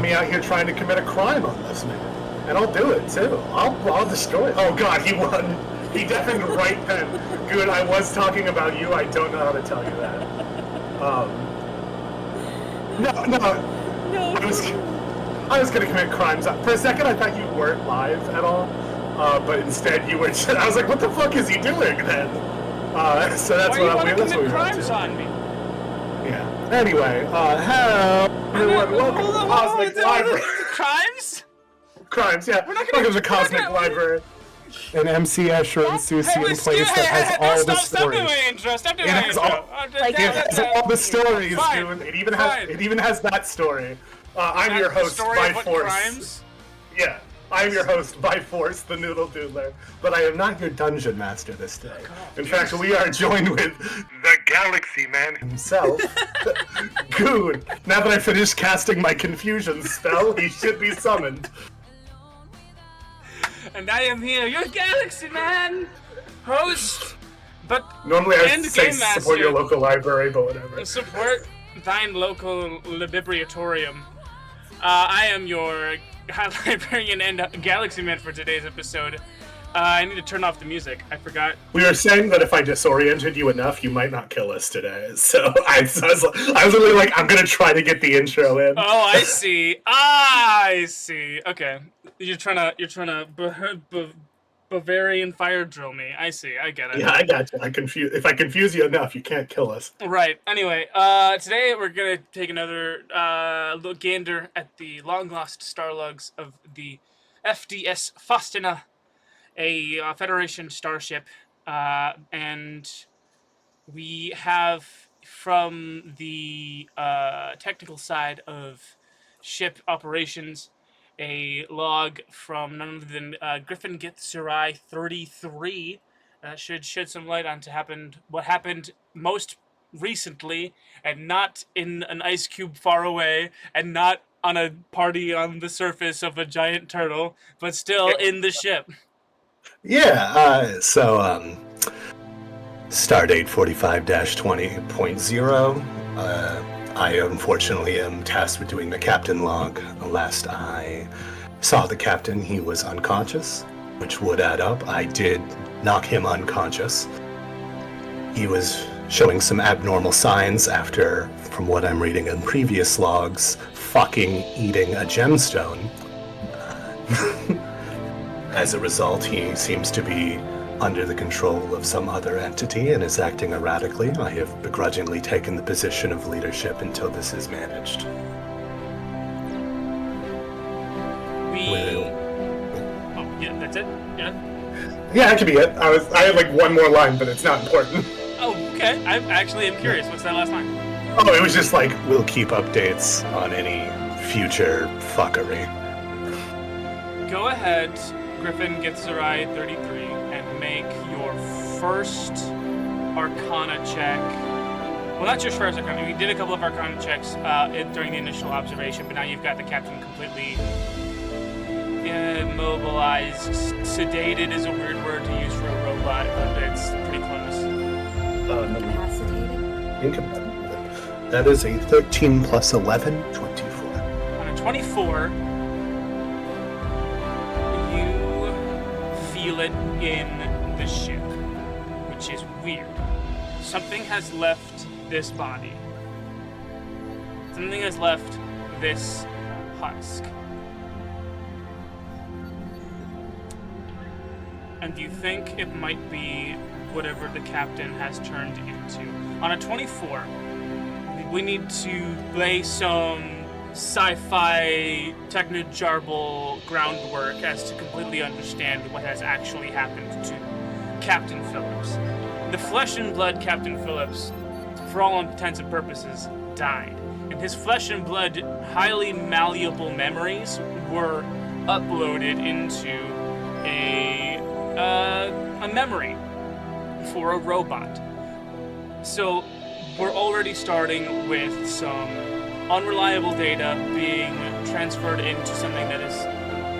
me out here trying to commit a crime on this man. And I'll do it, too. I'll destroy it. Oh, God, he won. He definitely right then. Good, I was talking about you. I don't know how to tell you that. No. I was going to commit crimes. For a second, I thought you weren't live at all. But instead, you were. I was like, "What the fuck is he doing then?" So that's what I'm. That's what we crimes on me. Yeah. Anyway, hello everyone. Welcome to the Cosmic Library. Crimes? Crimes. Yeah. Welcome to the Cosmic Library. An MC Escher and Susie in place that has all the stories. Stop doing my intro. Stop doing my intro. It has all the stories, dude. It even has that story. I'm your host by force. Crimes? Yeah. I'm your host by force, the Noodle Doodler, but I am not your dungeon master this day. In fact, we are joined with the Galaxy Man himself, Goon. Now that I finished casting my confusion spell, he should be summoned. And I am here, your Galaxy Man, host, but normally I would say support your local library, but whatever. Support thine local librariatorium. I am your librarian and Galaxy Man for today's episode. I need to turn off the music. I forgot. We were saying that if I disoriented you enough, you might not kill us today. So I was literally like, I'm gonna try to get the intro in. Oh, I see. I see. Okay, you're trying to Bavarian fire drill me. I see. I get it. Yeah, I got you. If I confuse you enough, you can't kill us. Right. Anyway, today we're gonna take another look gander at the long-lost starlugs of the FDS Faustina, a Federation starship, and we have from the technical side of ship operations a log from none other than Griffin Gitsurai 33 should shed some light on what happened most recently, and not in an ice cube far away, and not on a party on the surface of a giant turtle, but still in the ship. Yeah, so Stardate 45-20.0. I unfortunately am tasked with doing the captain log. Last I saw the captain, he was unconscious, which would add up. I did knock him unconscious. He was showing some abnormal signs after, from what I'm reading in previous logs, fucking eating a gemstone. As a result, he seems to be under the control of some other entity and is acting erratically. I have begrudgingly taken the position of leadership until this is managed. Oh, yeah, that's it? Yeah? Yeah, that could be it. I had like one more line, but it's not important. Oh, okay. I actually am curious. What's that last line? Oh, it was just like, we'll keep updates on any future fuckery. Go ahead, Griffin Gitsurai 33, and make your first Arcana check. Well, not your first Arcana. We did a couple of Arcana checks during the initial observation, but now you've got the captain completely immobilized. Sedated is a weird word to use for a robot, but it's pretty close. Incapacitated? That is a 13 plus 11, 24. On a 24... feel it in the ship, which is weird. Something has left this body. Something has left this husk. And you think it might be whatever the captain has turned into. On a 24, we need to lay some sci-fi techno-jarble groundwork as to completely understand what has actually happened to Captain Phillips. The flesh and blood Captain Phillips, for all intents and purposes, died. And his flesh and blood, highly malleable memories were uploaded into a memory for a robot. So we're already starting with some unreliable data being transferred into something that is,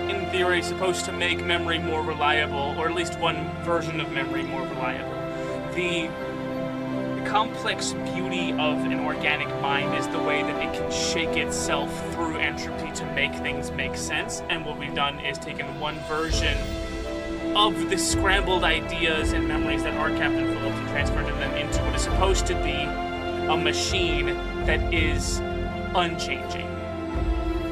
in theory, supposed to make memory more reliable, or at least one version of memory more reliable. The complex beauty of an organic mind is the way that it can shake itself through entropy to make things make sense. And what we've done is taken one version of the scrambled ideas and memories that our Captain Phillips and transferred them into what is supposed to be a machine that is unchanging.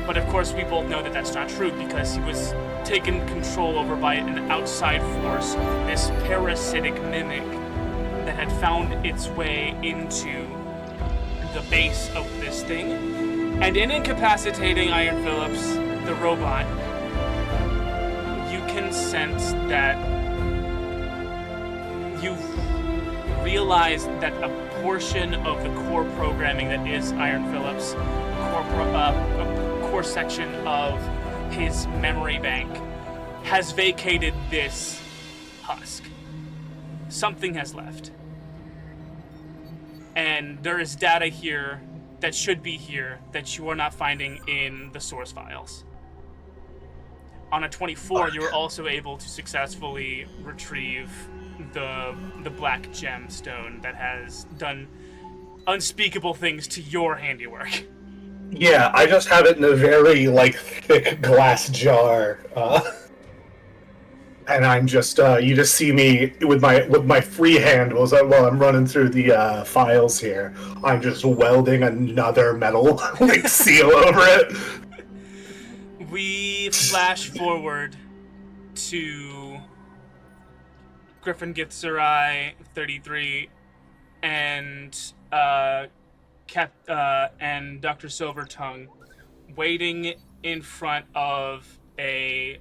But of course, we both know that that's not true because he was taken control over by an outside force, this parasitic mimic that had found its way into the base of this thing. And in incapacitating Iron Phillips, the robot, you can sense that you've realized that a portion of the core programming that is Iron Phillips, a core section of his memory bank, has vacated this husk. Something has left. And there is data here that should be here that you are not finding in the source files. On a 24, you were also able to successfully retrieve the black gemstone that has done unspeakable things to your handiwork. Yeah, I just have it in a very, thick glass jar, and I'm just, you just see me with my free hand while I'm running through the files here. I'm just welding another metal seal over it. We flash forward to Griffin Githzerai, 33, and Dr. Silvertongue waiting in front of a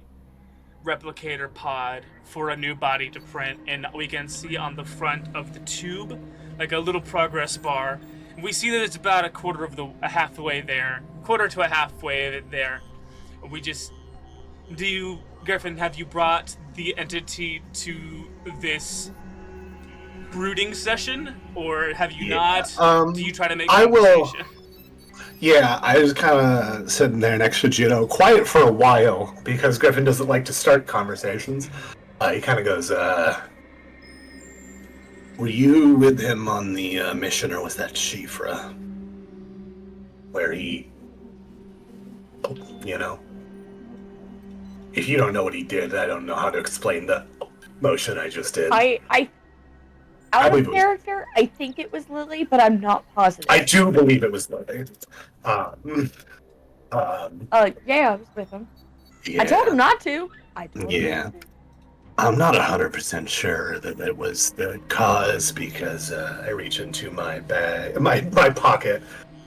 replicator pod for a new body to print, and we can see on the front of the tube like a little progress bar. We see that it's about quarter to a halfway there. Griffin, have you brought the entity to this brooding session, or have you not? Do you try to make conversation? Yeah, I was kind of sitting there next to Juno, quiet for a while, because Griffin doesn't like to start conversations. He kind of goes, were you with him on the mission, or was that Shifra? Where he, if you don't know what he did, I don't know how to explain the motion I just did. Out of character, I think it was Lily, but I'm not positive. I do believe it was Lily. Yeah, I was with him. Yeah. I told him not to. I'm not 100% sure that it was the cause, because I reach into my bag, my pocket,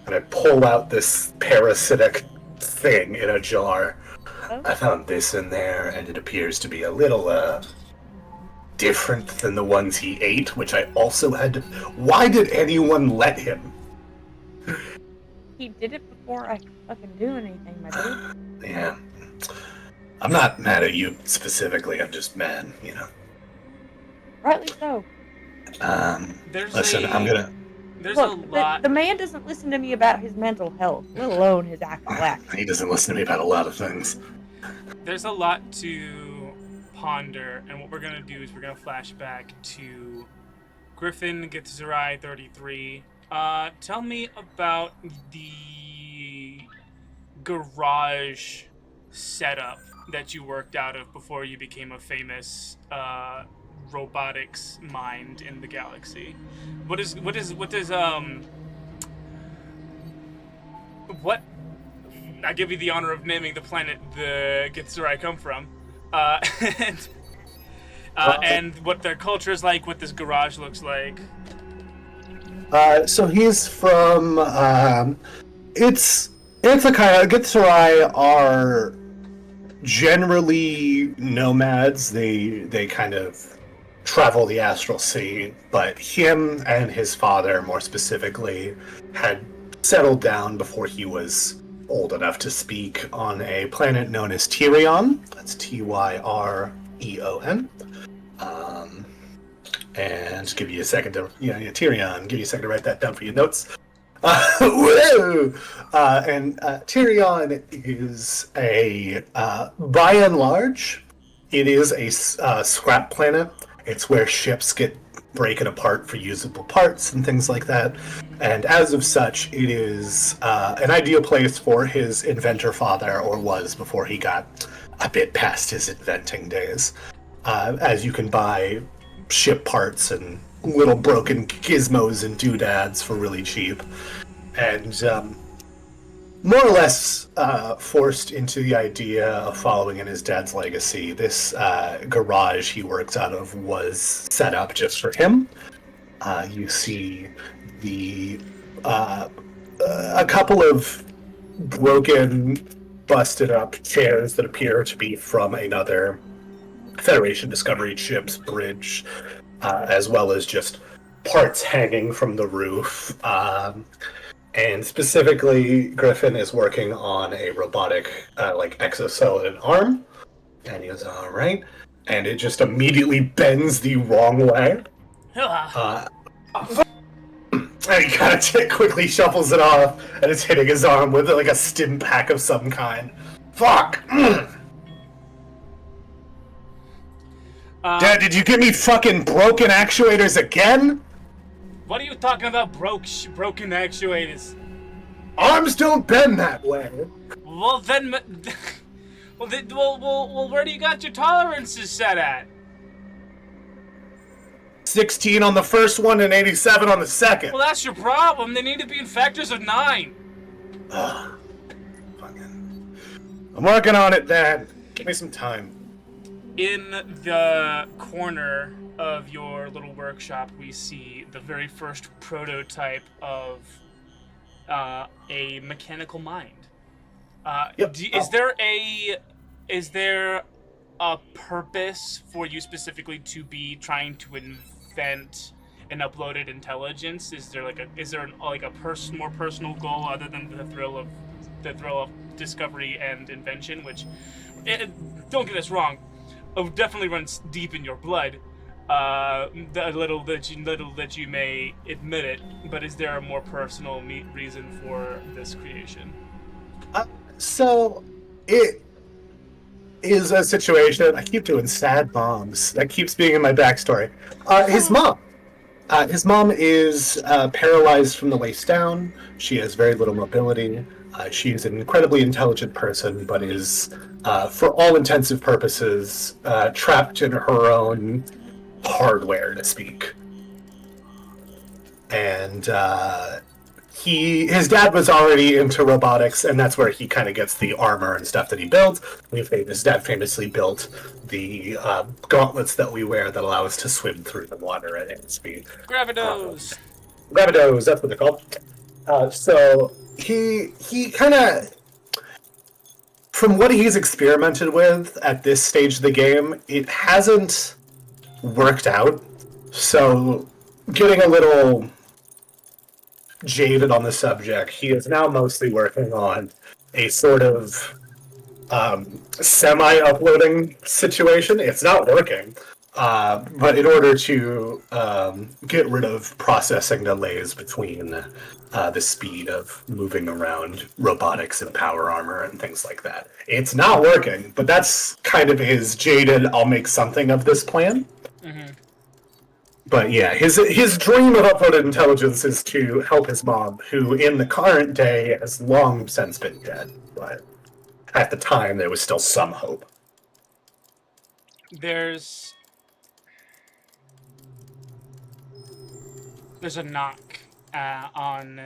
and I pull out this parasitic thing in a jar. Oh. I found this in there, and it appears to be a little, different than the ones he ate, which I also had to... Why did anyone let him? He did it before I fucking do anything, my dude. Yeah. I'm not mad at you specifically, I'm just mad, Rightly so. Listen, I'm gonna... There's a lot... The man doesn't listen to me about his mental health, let alone his actual act. He doesn't listen to me about a lot of things. There's a lot to ponder, and what we're going to do is we're going to flash back to Griffin Githzerai, 33. Tell me about the garage setup that you worked out of before you became a famous robotics mind in the galaxy. What I give you the honor of naming the planet the Githzerai come from. And what their culture is like, what this garage looks like. So he's from, it's a kind of, Githzerai are generally nomads. They kind of travel the astral sea, but him and his father, more specifically, had settled down before he was old enough to speak on a planet known as Tyrion. That's Tyreon. And give you a second to, Tyrion, give you a second to write that down for your notes. And Tyrion is by and large, it is a scrap planet. It's where ships get break it apart for usable parts and things like that. And as of such, it is an ideal place for his inventor father, or was before he got a bit past his inventing days, as you can buy ship parts and little broken gizmos and doodads for really cheap. And more or less forced into the idea of following in his dad's legacy, this garage he works out of was set up just for him. You see a couple of broken, busted up chairs that appear to be from another Federation Discovery ship's bridge, as well as just parts hanging from the roof. And specifically, Griffin is working on a robotic, exoskeleton arm. And he goes, all right. And it just immediately bends the wrong way. And he kind of quickly shuffles it off, and it's hitting his arm with like a stim pack of some kind. Fuck! Dad, did you give me fucking broken actuators again? What are you talking about, broken actuators? Arms don't bend that way. Well, then... Well, where do you got your tolerances set at? 16 on the first one and 87 on the second. Well, that's your problem. They need to be in factors of 9. Fucking... I'm working on it, Dad. Give me some time. In the corner of your little workshop, we see the very first prototype of a mechanical mind. Yep. Is there a purpose for you specifically to be trying to invent an uploaded intelligence? Is there a more personal goal other than the thrill of discovery and invention? Which, don't get us wrong, definitely runs deep in your blood. The little that you may admit it, but is there a more personal reason for this creation? So it is a situation. I keep doing sad moms. That keeps being in my backstory. His mom is paralyzed from the waist down. She has very little mobility. She is an incredibly intelligent person, but is, for all intensive purposes, trapped in her own hardware, to speak. And his dad was already into robotics, and that's where he kind of gets the armor and stuff that he built. His dad famously built the gauntlets that we wear that allow us to swim through the water at any speed. Gravidos! Gravidos, that's what they're called. So he kind of, from what he's experimented with at this stage of the game, it hasn't worked out. So getting a little jaded on the subject, he is now mostly working on a sort of semi-uploading situation. It's not working, but in order to get rid of processing delays between the speed of moving around robotics and power armor and things like that, it's not working, but that's kind of his jaded, I'll make something of this plan. Mm-hmm. But yeah, his dream of uploaded intelligence is to help his mom, who in the current day has long since been dead. But at the time, there was still some hope. There's a knock on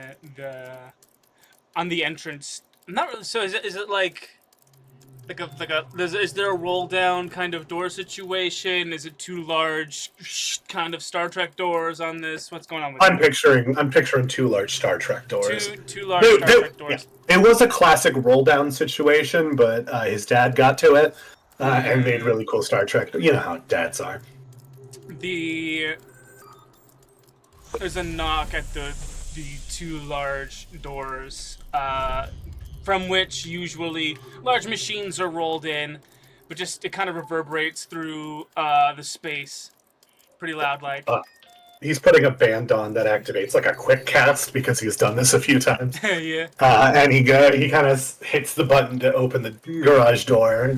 the entrance. Not really. So is it like is there a roll down kind of door situation? Is it two large kind of Star Trek doors on this? What's going on with I'm picturing two large Star Trek doors. Two large Star Trek doors. Yeah. It was a classic roll down situation, but his dad got to it and made really cool Star Trek. You know how dads are. There's a knock at the two large doors. From which usually large machines are rolled in, but just it kind of reverberates through the space, pretty loud like. He's putting a band on that activates like a quick cast because he's done this a few times. Yeah. And he kind of hits the button to open the garage door.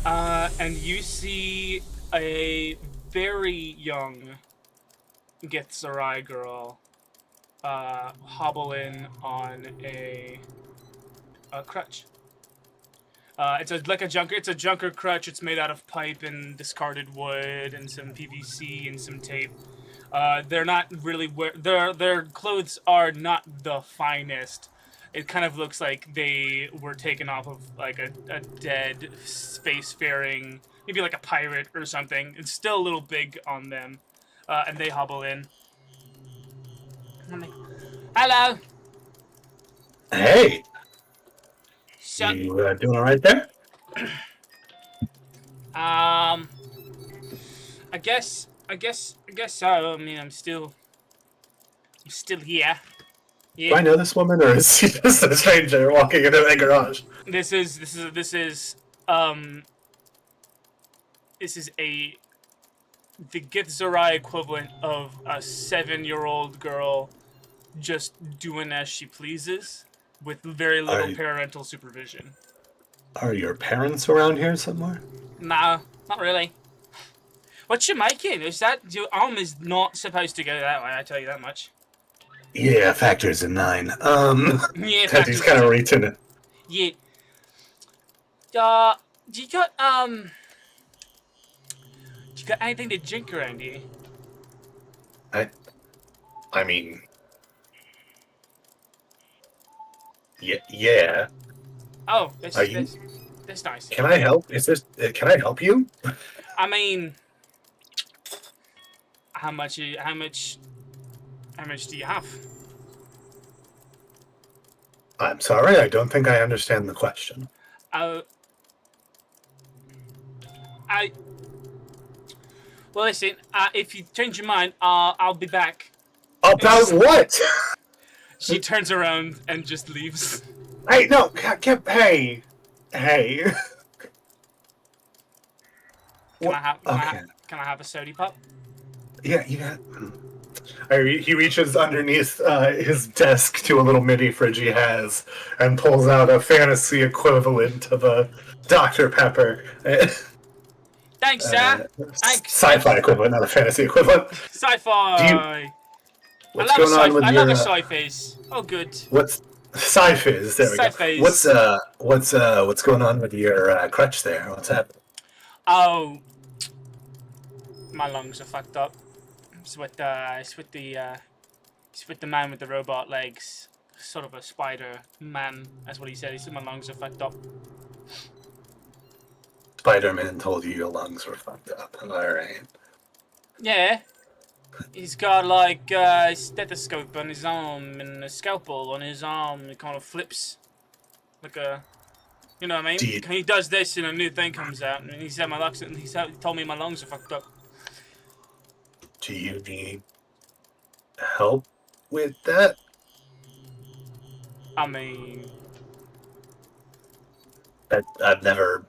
And you see a very young Githzerai girl hobble in on a crutch. It's a junker crutch. It's made out of pipe and discarded wood and some PVC and some tape. They're not really their clothes are not the finest. It kind of looks like they were taken off of like a dead spacefaring, maybe like a pirate or something. It's still a little big on them, and they hobble in. Hello. Hey. So, you doing all right there? I guess so. I mean, I'm still here. Yeah. Do I know this woman, or is she just a stranger walking into a garage? This is the Githzerai equivalent of a 7-year-old girl just doing as she pleases with very little parental supervision. Are your parents around here somewhere? No, not really. What you making? Is that your arm is not supposed to go that way? I tell you that much. Yeah, factors in 9. Yeah, Teddy's kind of reaching it. Yeah. Do you got anything to drink around here? I mean, yeah. Oh, that's nice. Can I help? Can I help you? I mean, how much do you have? I'm sorry, I don't think I understand the question. Well, listen, if you change your mind, I'll be back. About what? She turns around and just leaves. Hey, no, hey. Can I have a sody pop? Yeah. He reaches underneath his desk to a little mini fridge he has and pulls out a fantasy equivalent of a Dr. Pepper. Thanks, sir. Thanks. Sci-fi equivalent, not a fantasy equivalent. Sci-fi. What's going on with I your... love a sci-fizz. Oh, good. What's... Sci-fizz, there we go. What's going on with your crutch there? What's happening? Oh, my lungs are fucked up. It's with the man with the robot legs, sort of a Spider Man. That's what he said. He said my lungs are fucked up. Spider-Man told you your lungs were fucked up. All right. Yeah. He's got like a stethoscope on his arm and a scalpel on his arm. It kind of flips like a, you know what I mean? He does this and a new thing comes out, and he said my lungs. He told me my lungs are fucked up. Do you need help with that? I mean, I've never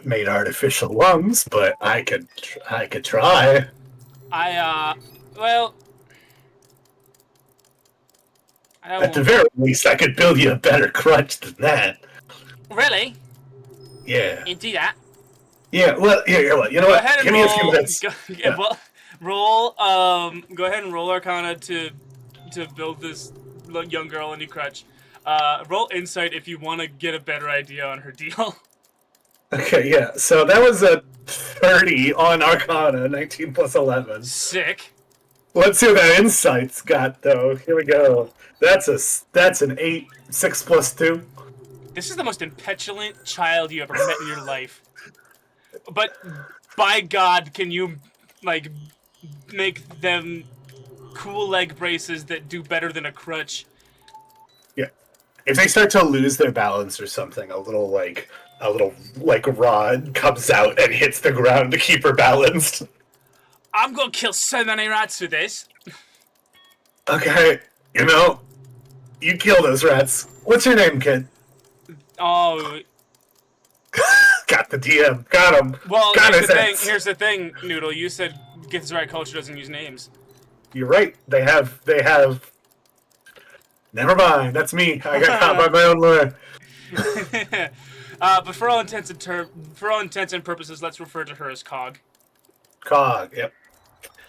made artificial lungs, but I could try. Well, at the very least, I could build you a better crutch than that. Really? Yeah. You do that? Yeah. Well, you know what? Give me a few minutes. Go ahead and roll Arcana to build this young girl a new crutch. Roll Insight if you want to get a better idea on her deal. Okay, yeah. So that was a 30 on Arcana, 19 plus 11. Sick. Let's see what that Insight's got, though. Here we go. That's an 8, 6 plus 2. This is the most impetulant child you ever met in your life. But, by God, can you, like, make them cool leg braces that do better than a crutch? Yeah. If they start to lose their balance or something, a little rod comes out and hits the ground to keep her balanced. I'm gonna kill so many rats with this. Okay, you kill those rats. What's your name, kid? Oh. Got the DM. Got him. Well, here's the thing, Noodle. You said Githzerai culture doesn't use names. You're right. They have. Never mind. That's me. I got caught by my own lure. But for all intents and purposes, let's refer to her as Cog. Cog. Yep.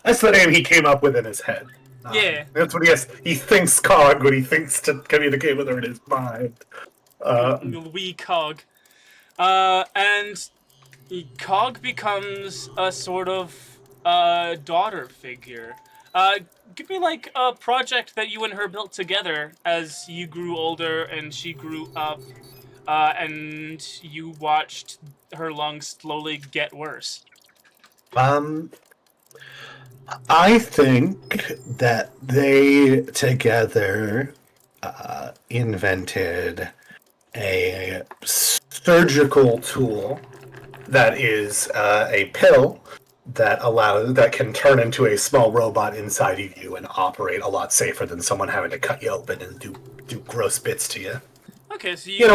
That's the name he came up with in his head. Yeah. That's what he has. He thinks Cog when he thinks to communicate with her in his mind. Wee Cog. And Cog becomes a sort of daughter figure. Give me like a project that you and her built together as you grew older and she grew up, and you watched her lungs slowly get worse. I think that they together invented a surgical tool that is a pill that can turn into a small robot inside of you and operate a lot safer than someone having to cut you open and do gross bits to you. Okay, so you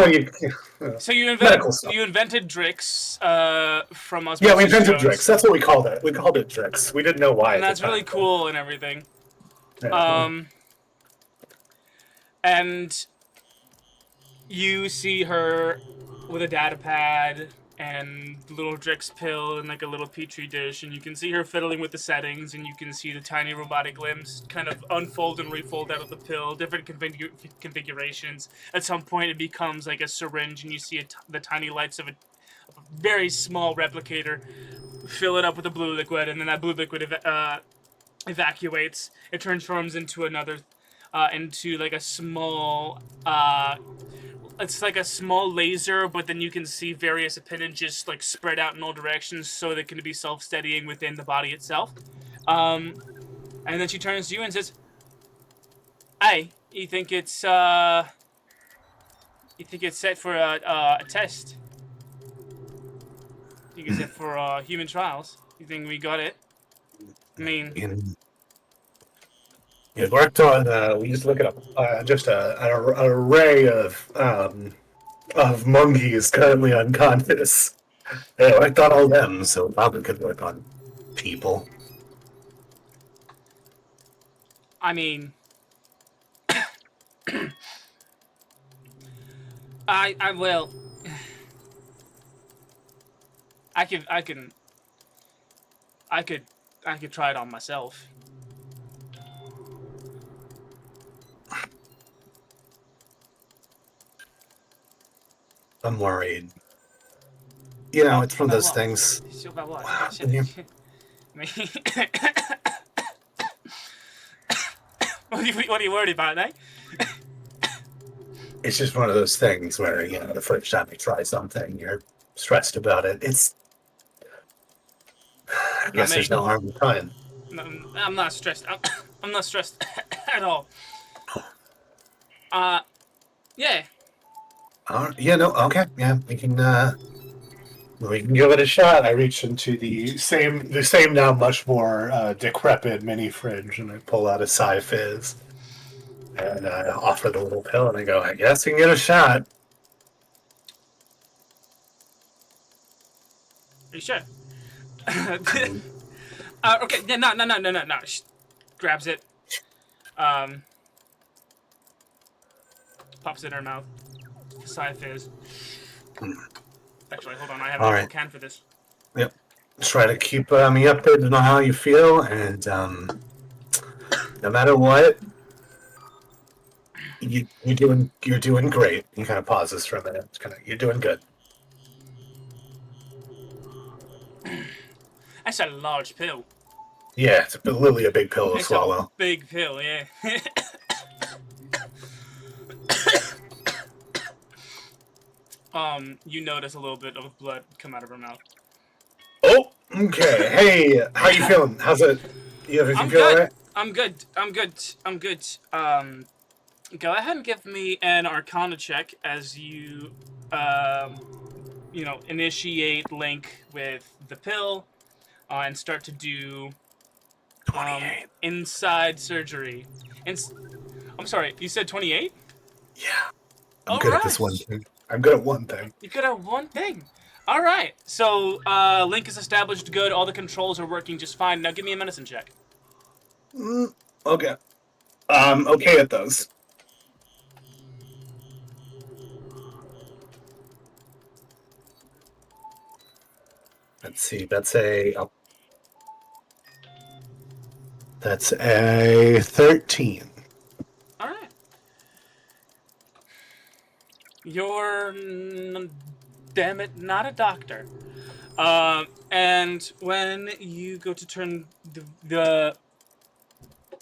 invented Drix from us. Yeah, we invented Drix. That's what we called it. We called it Drix. We didn't know why. And that's really cool and everything. Yeah. And you see her with a data pad and little Drix pill and like a little petri dish, and you can see her fiddling with the settings, and you can see the tiny robotic limbs kind of unfold and refold out of the pill, different configurations. At some point, it becomes like a syringe, and you see the tiny lights of a very small replicator fill it up with a blue liquid, and then that blue liquid evacuates. It transforms into into like a small it's like a small laser, but then you can see various appendages like spread out in all directions so they can be self-steadying within the body itself. And then she turns to you and says, "Hey, you think it's set for a test? You think it's set for human trials? You think we got it? I mean, it worked on. We just look at just an array of monkeys currently unconscious. It worked on all them, so it probably could work on people. I mean, I will. I could try it on myself." I'm worried. You know, it's one of those things. About what? What are you worried about, eh? It's just one of those things where, you know, the first time you try something, you're stressed about it. I guess there's no harm in trying. No, I'm not stressed. I'm not stressed at all. Yeah. Yeah, no, okay, yeah, we can give it a shot. I reach into the same now much more decrepit mini fridge, and I pull out a Sci-Fizz, and I offer the little pill, and I go, I guess we can get a shot. Are you sure? Okay, yeah, no. She grabs it, pops it in her mouth. Sci-Fizz. Actually, hold on, I have a can for this. Yep. Try to keep me updated on how you feel, and no matter what, you're doing great. He kind of pauses for a minute. You're doing good. That's a large pill. Yeah, it's literally a big pill to swallow. A big pill, yeah. You notice a little bit of blood come out of her mouth. Oh, okay. Hey, how you feeling? How's it? You feel alright? I'm good. Go ahead and give me an Arcana check as you, initiate Link with the pill, and start to do 28. Inside surgery. I'm sorry, you said 28? Yeah. I'm good at this one thing. I'm good at one thing. You're good at one thing. All right. So Link is established good. All the controls are working just fine. Now give me a medicine check. Okay. I'm okay at those. Let's see. That's a That's a 13. All right. You're, damn it, not a doctor. And when you go to turn the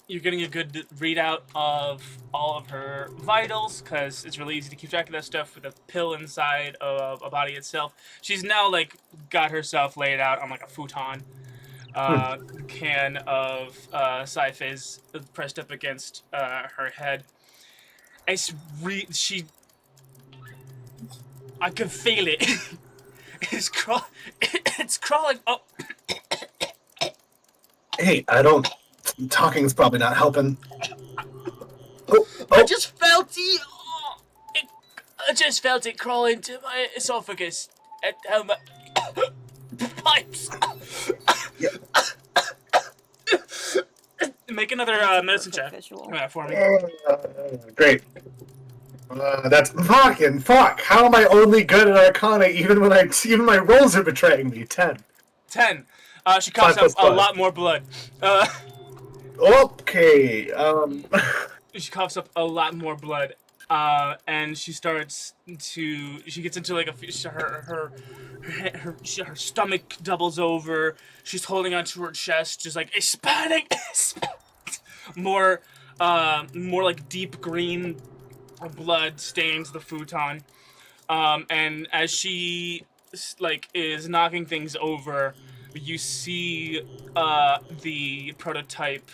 you're getting a good readout of all of her vitals, because it's really easy to keep track of that stuff with a pill inside of a body itself. She's now, like, got herself laid out on, like, a futon. Can of Sci-Fiz pressed up against her head. I can feel it. It's crawling up. Hey, talking's probably not helping. I just felt it. I just felt it crawl into my esophagus and my pipes. Yeah. Make another medicine check for me. Great. That's fucking fuck. How am I only good at Arcana even my rolls are betraying me? 10. 10. She coughs up a lot more blood. Okay. She coughs up a lot more blood, and she starts to. She gets into like her stomach doubles over. She's holding onto her chest, just like expanding. more like deep green blood stains the futon, and as she is knocking things over, you see the prototype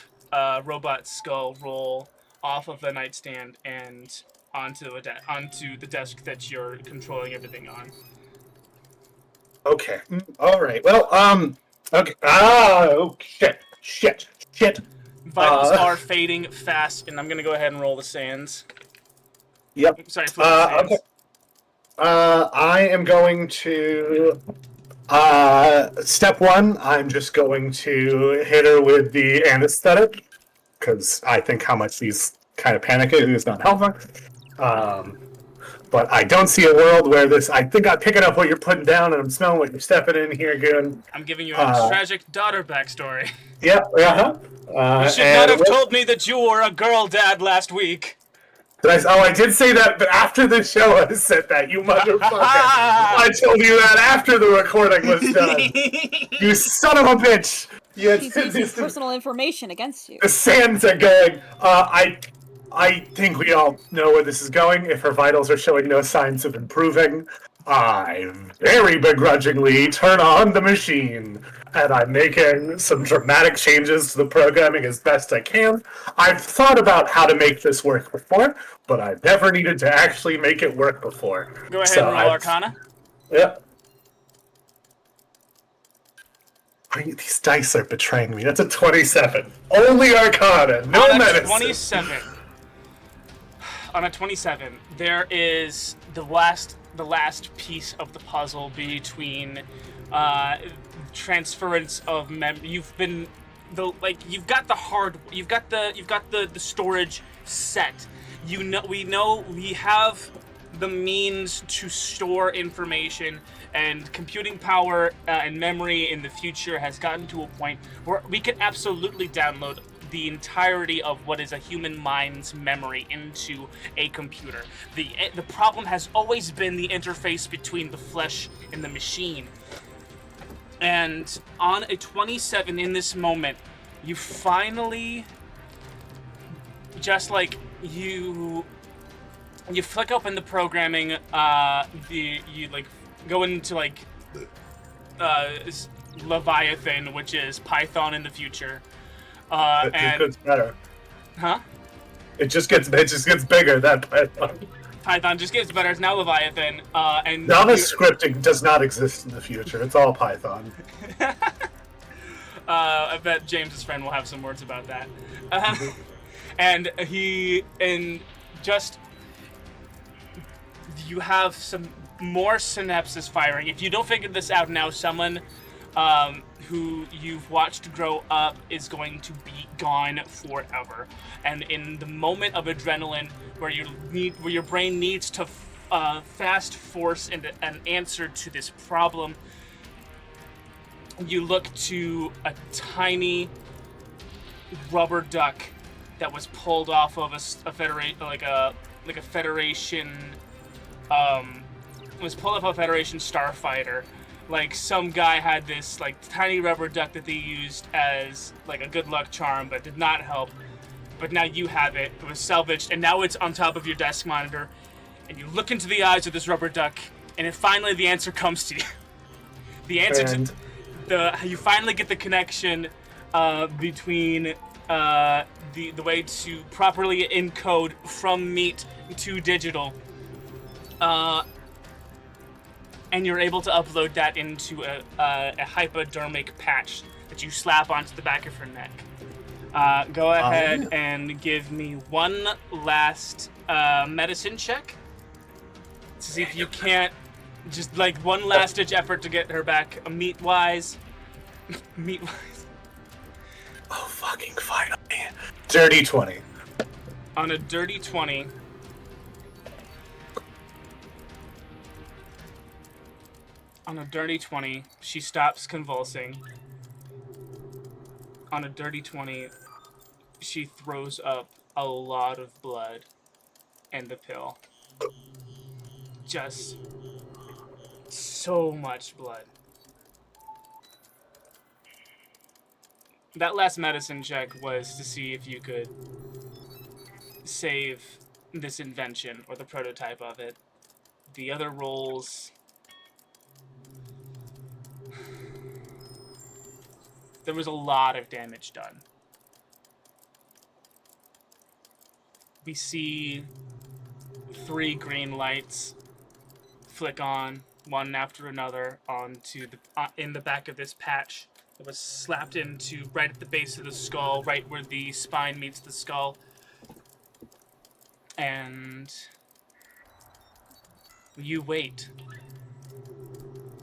robot skull roll off of the nightstand and onto the desk that you're controlling everything on. Okay. All right. Well. Okay. Oh, shit. Vitals are fading fast, and I'm gonna go ahead and roll the sands. Yep. Sorry, flip the sands. Okay. I am going to. Step 1, I'm just going to hit her with the anesthetic, because I think how much she's kind of panicking is not helping. But I don't see a world where this. I think I'm picking up what you're putting down, and I'm smelling what you're stepping in here, Goon. I'm giving you a tragic daughter backstory. Yep. You should not have told me that you were a girl dad last week. I did say that, but after the show I said that, you motherfucker. I told you that after the recording was done. You son of a bitch. He's using personal information against you. The sands are going. I think we all know where this is going. If her vitals are showing no signs of improving, I very begrudgingly turn on the machine. And I'm making some dramatic changes to the programming as best I can. I've thought about how to make this work before, but I've never needed to actually make it work before. Go ahead and roll Arcana. Yep. These dice are betraying me. That's a 27. Only Arcana, no medicine. 27. On a 27, there is the last piece of the puzzle between transference of memory. You've got the storage set. We have the means to store information, and computing power and memory in the future has gotten to a point where we can absolutely download the entirety of what is a human mind's memory into a computer. The problem has always been the interface between the flesh and the machine. And on a 27 in this moment, you finally just you flick open the programming, you go into Leviathan, which is Python in the future. It gets better. Huh? It just gets bigger. That Python just gets better. It's now Leviathan. And Java scripting does not exist in the future. It's all Python. I bet James's friend will have some words about that. And you have some more synapses firing. If you don't figure this out now, someone who you've watched grow up is going to be gone forever. And in the moment of adrenaline, where your brain needs to fast force an answer to this problem, you look to a tiny rubber duck that was pulled off of a Federation was pulled off a Federation starfighter. Like, some guy had this like tiny rubber duck that they used as like a good luck charm, but did not help. But now you have it. It was salvaged, and now it's on top of your desk monitor. And you look into the eyes of this rubber duck, and then finally the answer comes to you. The answer you finally get the connection between the way to properly encode from meat to digital, and you're able to upload that into a hypodermic patch that you slap onto the back of your neck. Go ahead and give me one last medicine check to see if you can't, just like one last ditch effort to get her back meat-wise. Meat-wise. Oh, fucking finally. Dirty 20. On a dirty 20. On a dirty 20, she stops convulsing. On a dirty 20, she throws up a lot of blood and the pill. Just so much blood. That last medicine check was to see if you could save this invention or the prototype of it. The other rolls... There was a lot of damage done. We see 3 green lights flick on, one after another, onto the in the back of this patch that was slapped into right at the base of the skull, right where the spine meets the skull. And you wait.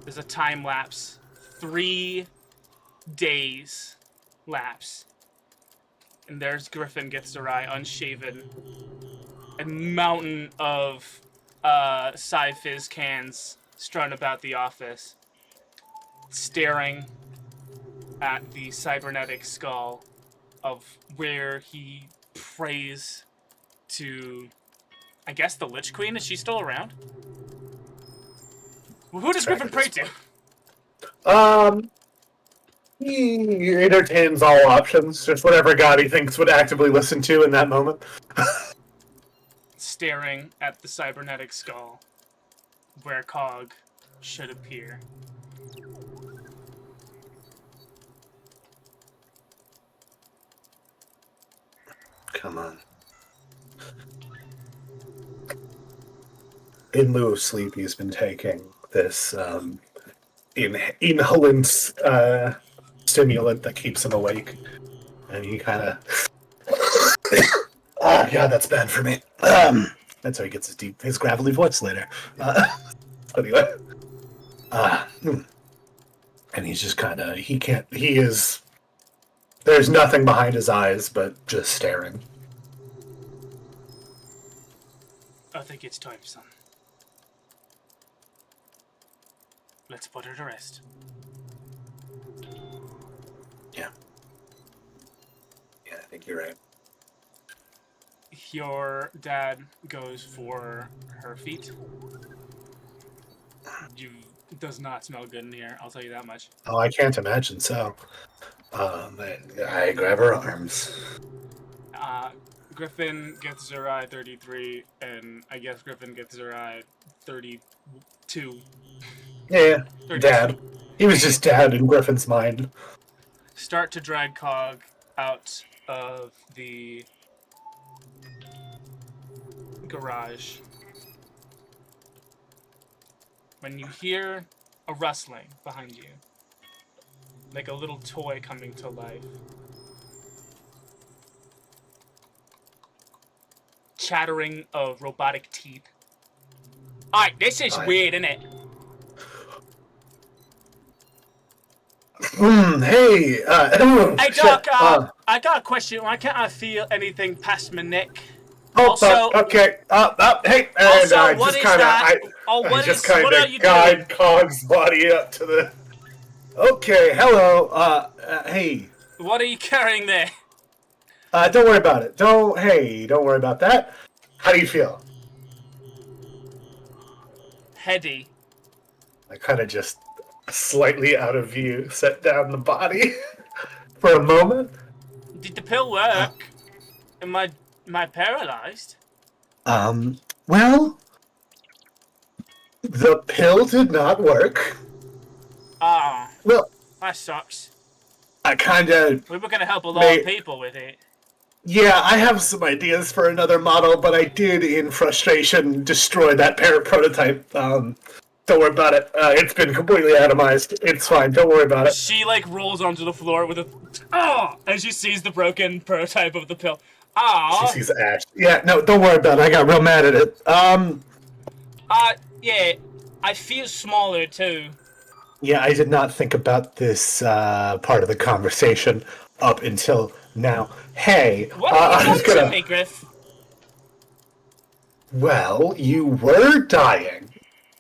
There's a time lapse. 3 days lapse. And there's Griffin Githzerai, unshaven. A mountain of Sci-Fizz cans strewn about the office, staring at the cybernetic skull of where he prays to, I guess, the Lich Queen. Is she still around? Well, who does Griffin pray to? He entertains all options, just whatever god he thinks would actively listen to in that moment. Staring at the cybernetic skull, where Cog should appear. Come on. In lieu of sleep, he's been taking this inhalant stimulant that keeps him awake, and he kind of God, that's bad for me. That's how he gets his gravelly voice later. Anyway, and he's just kind of there's nothing behind his eyes but just staring. I think it's time, son. Let's put her to rest. Yeah, I think you're right. Your dad goes for her feet. Does not smell good in here, I'll tell you that much. Oh, I can't imagine so. I grab her arms. Griffin gets Zerai 33, and I guess Griffin gets Zerai 32. Yeah, 32. Dad. He was just dad in Griffin's mind. Start to drag Cog out of the garage. When you hear a rustling behind you, like a little toy coming to life. Chattering of robotic teeth. Alright, this is weird, isn't it? Hey, hey, Doc, I got a question. Why can't I feel anything past my neck? Also, okay. Hey, and also, I what just is kind that? of, I just kind of guide Cog's body up to the. Okay, hello. Hey. What are you carrying there? Don't worry about it. Don't worry about that. How do you feel? Heady. I kind of just slightly out of view set down the body for a moment. Did the pill work? Am I paralyzed? Well, the pill did not work. Ah. Well, that sucks. I kind of... We were going to help a lot of people with it. Yeah, I have some ideas for another model, but I did, in frustration, destroy that prototype. Don't worry about it. It's been completely atomized. It's fine. Don't worry about it. She, like, rolls onto the floor with a... Oh! And she sees the broken prototype of the pill. Ah. She sees ash. Yeah, no, don't worry about it. I got real mad at it. Yeah. I feel smaller, too. Yeah, I did not think about this part of the conversation up until now. Hey, what have you done to me, Griff? Well, you were dying,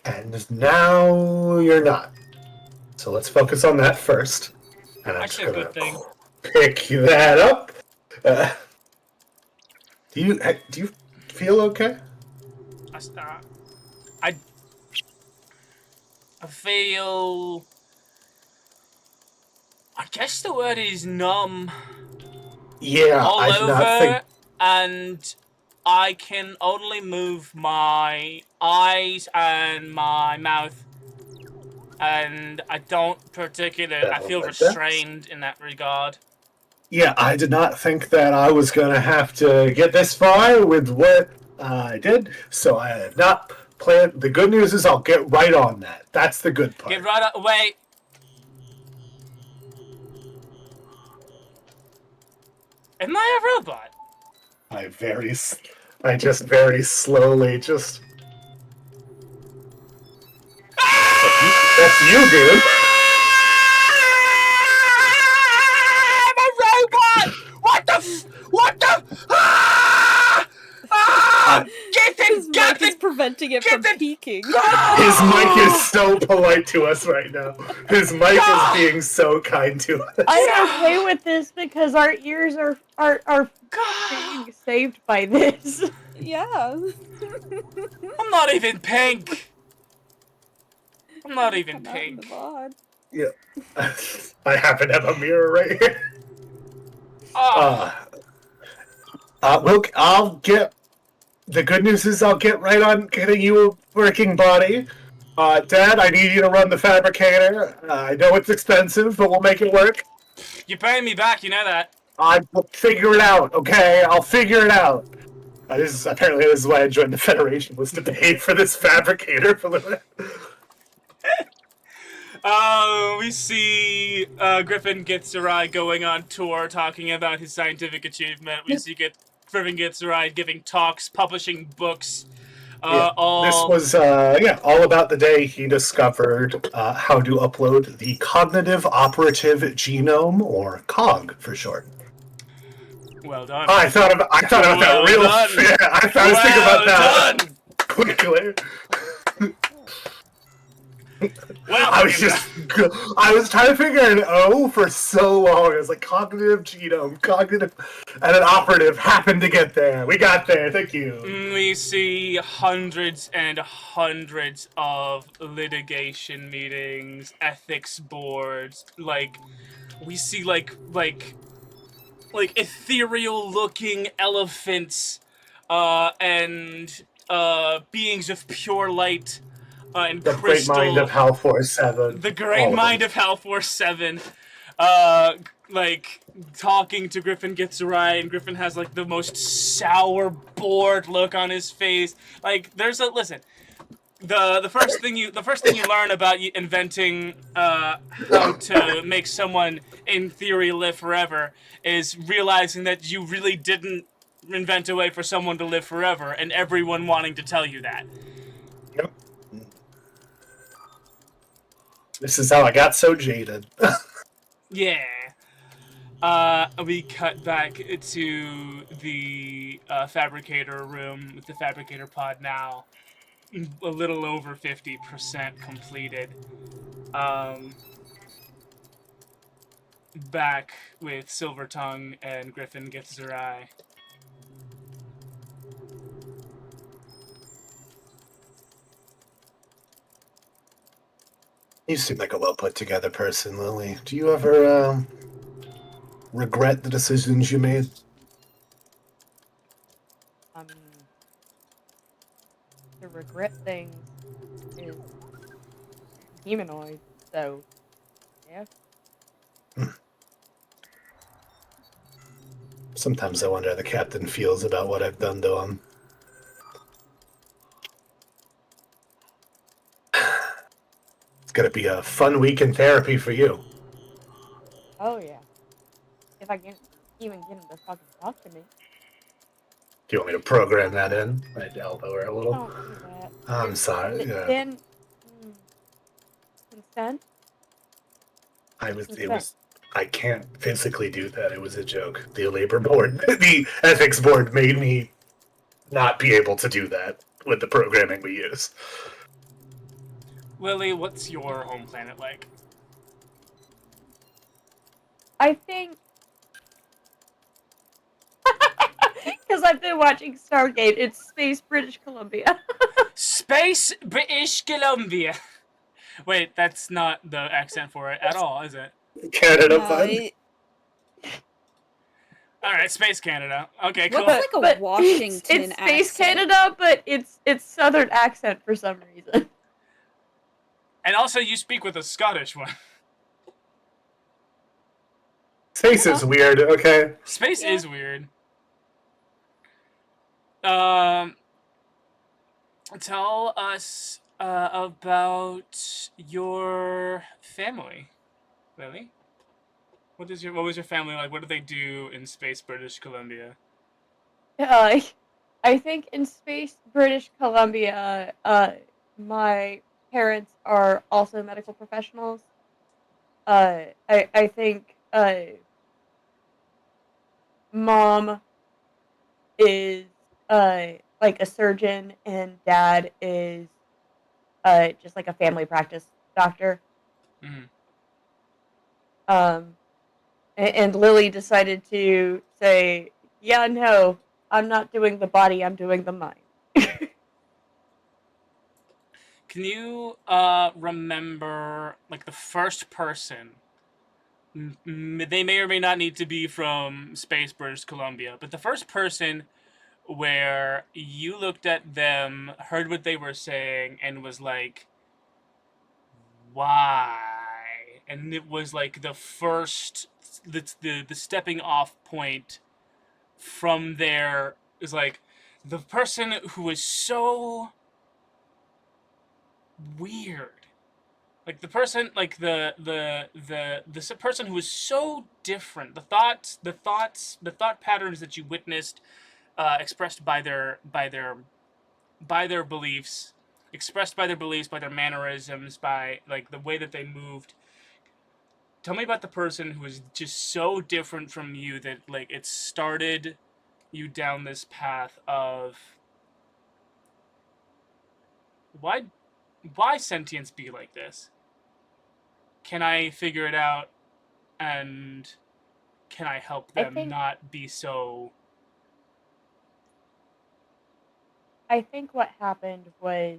and now you're not. So let's focus on that first. And I'm That's a good thing. Pick that up. Do you feel okay? I feel... I guess the word is numb. Yeah, all over, and I can only move my eyes and my mouth, and I don't particularly... I feel restrained in that regard. Yeah, I did not think that I was going to have to get this far with what I did, so I have not planned... The good news is I'll get right on that. That's the good part. Get right on... Wait. Am I a robot? I just very slowly just... That's you, dude. I'm a robot! What the Get is preventing it from peeking. His mic is so polite to us right now. His mic is being so kind to us. I'm okay with this because our ears are being saved by this. Yeah. I'm not even pink. I'm not even pink. Yeah. I happen to have a mirror right here. I'll get... The good news is I'll get right on getting you a working body. Dad, I need you to run the fabricator. I know it's expensive, but we'll make it work. You're paying me back, you know that. I will figure it out, okay? I'll figure it out. Apparently this is why I joined the Federation, was to pay for this fabricator for the... We see Griffin Gitzerai going on tour talking about his scientific achievement. We see Griffin Gitzerai giving talks, publishing books. This was all about the day he discovered how to upload the Cognitive Operative Genome, or COG for short. Well done. I thought about that real. Yeah, I was thinking about that quickly. Well, I was trying to figure an O for so long. It was like cognitive genome, cognitive, and an operative happened to get there. We got there. Thank you. We see hundreds and hundreds of litigation meetings, ethics boards. Like, we see like ethereal-looking elephants, and beings of pure light. And the crystal, great mind of Hal Force 7. The great mind of Hal Force 7. Like, talking to Griffin Gitzerai, and Griffin has, like, the most sour, bored look on his face. Like, listen, the first thing you learn about inventing, how to make someone, in theory, live forever, is realizing that you really didn't invent a way for someone to live forever, and everyone wanting to tell you that. Yep. This is how I got so jaded. Yeah. We cut back to the fabricator room with the fabricator pod now a little over 50% completed. back with Silver Tongue and Griffin gets her eye. You seem like a well put together person, Lily. Do you ever regret the decisions you made? I mean, the regret things is humanoid, so yeah. Sometimes I wonder how the captain feels about what I've done to him. It's gonna be a fun week in therapy for you. Oh yeah. If I can even get him to fucking talk to me. Do you want me to program that in? I'd elbow her a little. Don't do that. I'm sorry. Yeah. Then consent. I can't physically do that. It was a joke. The labor board, the ethics board made me not be able to do that with the programming we use. Lily, what's your home planet like? I think because I've been watching Stargate, it's Space British Columbia. Space British Columbia. Wait, that's not the accent for it at all, is it? Canada fun. All right, Space Canada. Okay, cool. What's like a Washington it's Space accent? Canada, but it's Southern accent for some reason. And also, you speak with a Scottish one. Space is weird, okay? Space is weird. Tell us about your family, Lily. What was your family like? What do they do in Space British Columbia? I think in Space British Columbia, my parents are also medical professionals. I think mom is like a surgeon and dad is just like a family practice doctor. Mm-hmm. And Lily decided to say, yeah, no, I'm not doing the body, I'm doing the mind. Can you remember like the first person? They may or may not need to be from Space British Columbia, but the first person where you looked at them, heard what they were saying, and was like, why? And it was like the first, the stepping off point from there is like the person who was so weird. Like the person, like the person who was so different. The thought patterns that you witnessed, expressed by their beliefs, expressed by their beliefs, by their mannerisms, by like the way that they moved. Tell me about the person who was just so different from you that like it started you down this path of why sentience be like this? Can I figure it out, and can I help them not be so? I think what happened was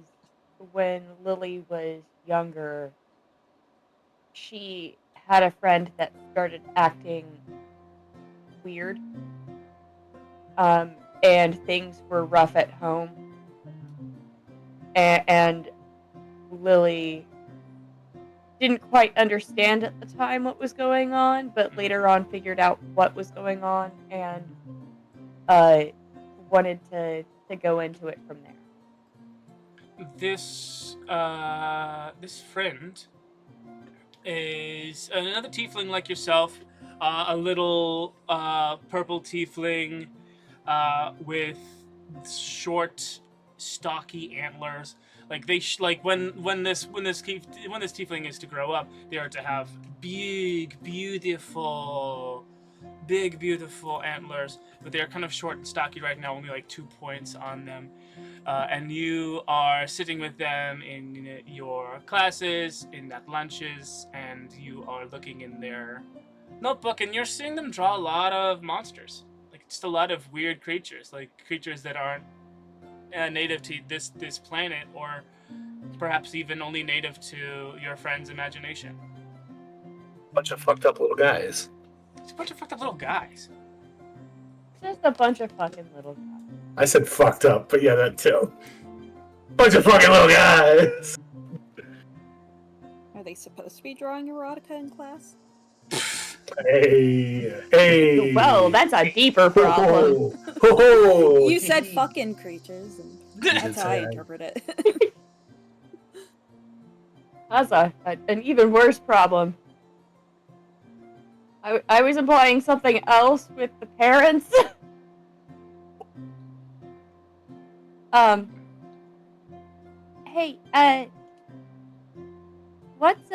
when Lily was younger, she had a friend that started acting weird. And things were rough at home. And Lily didn't quite understand at the time what was going on, but later on figured out what was going on and wanted to go into it from there. This friend is another tiefling like yourself, a little purple tiefling with short, stocky antlers. Like they when this tiefling is to grow up, they are to have big, beautiful antlers. But they are kind of short and stocky right now, only like 2 points on them. And you are sitting with them in your classes, at lunches, and you are looking in their notebook, and you're seeing them draw a lot of monsters. Like, just a lot of weird creatures, like creatures that aren't native to this planet, or perhaps even only native to your friend's imagination. Bunch of fucked up little guys. It's a bunch of fucked up little guys. Just a bunch of fucking little guys. I said fucked up, but yeah, that too. Bunch of fucking little guys! Are they supposed to be drawing erotica in class? Hey. Well, that's a deeper problem. You said fucking creatures, and that's how I interpret it. That's an even worse problem. I was implying something else with the parents. Hey, what's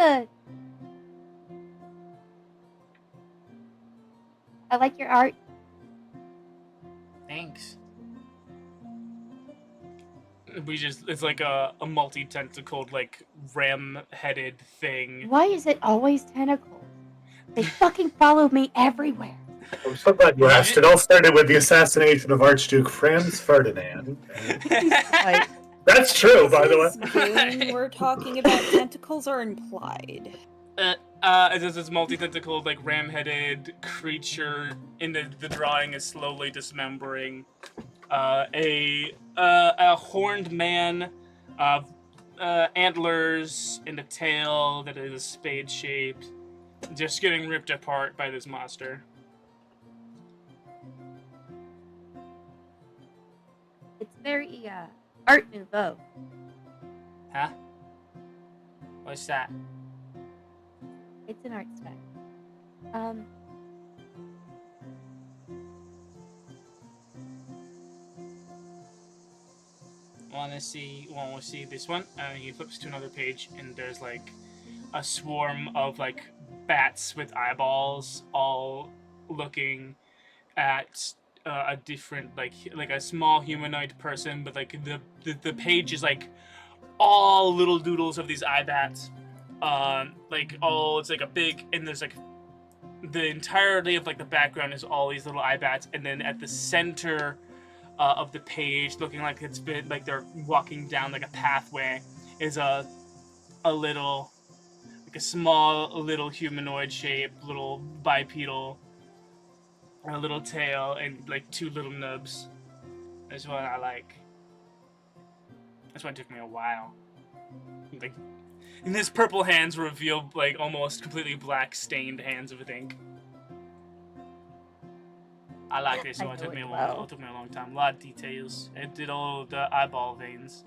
I like your art. Thanks. It's like a multi-tentacled, like, ram-headed thing. Why is it always tentacles? They fucking follow me everywhere. I'm so glad you asked. It all started with the assassination of Archduke Franz Ferdinand. That's true, by the way. When we're talking about tentacles are implied. It's this multi-tentacled, like, ram-headed creature in the drawing is slowly dismembering. A horned man, antlers and a tail that is spade-shaped, just getting ripped apart by this monster. It's very Art Nouveau. Huh? What's that? It's an art style. Want to see this one? He flips to another page, and there's like a swarm of like bats with eyeballs, all looking at a different like a small humanoid person, but like the page is like all little doodles of these eye bats. It's like a big, and there's like the entirety of like the background is all these little eye bats, and then at the center of the page, looking like it's been like they're walking down like a pathway, is a little, like a small little humanoid shape, little bipedal, a little tail, and like two little nubs. That's what I like. That's why it took me a while. Like, and his purple hands reveal like almost completely black stained hands of ink. I like this one. It took me a while. It took me a long time. A lot of details. It did all the eyeball veins.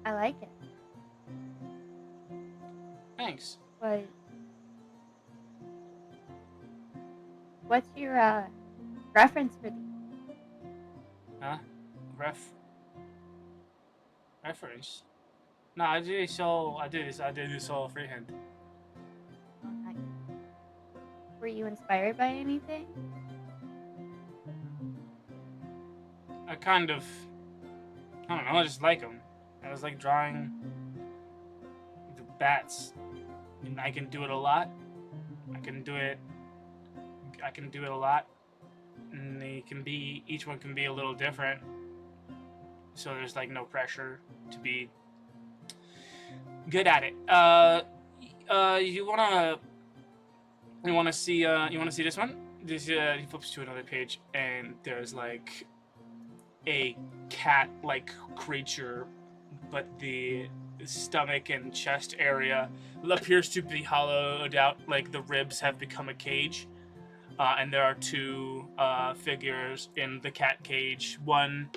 I like it. Thanks. What's your reference for these? Huh? Reference? No, I did this all freehand. Oh, nice. Were you inspired by anything? I don't know, I just like them. I was like drawing the bats. And I can do it a lot. I can do it a lot. And each one can be a little different. So there's like no pressure to be good at it. You wanna see this one? He flips to another page, and there's like a cat-like creature, but the stomach and chest area appears to be hollowed out, like the ribs have become a cage. And there are two figures in the cat cage. One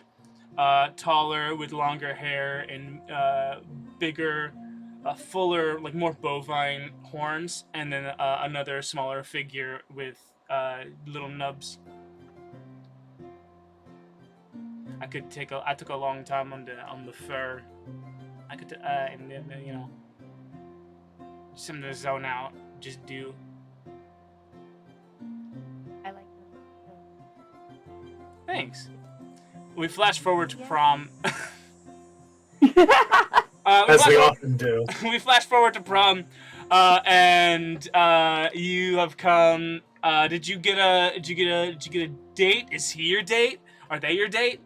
taller with longer hair and bigger, fuller, like more bovine horns, and then another smaller figure with little nubs. I took a long time on the fur. I could and then something to zone out. Just do. I like them. Thanks. We flash forward to prom. As we often do. We flash forward to prom. And you have come. Did you get a date? Is he your date? Are they your date?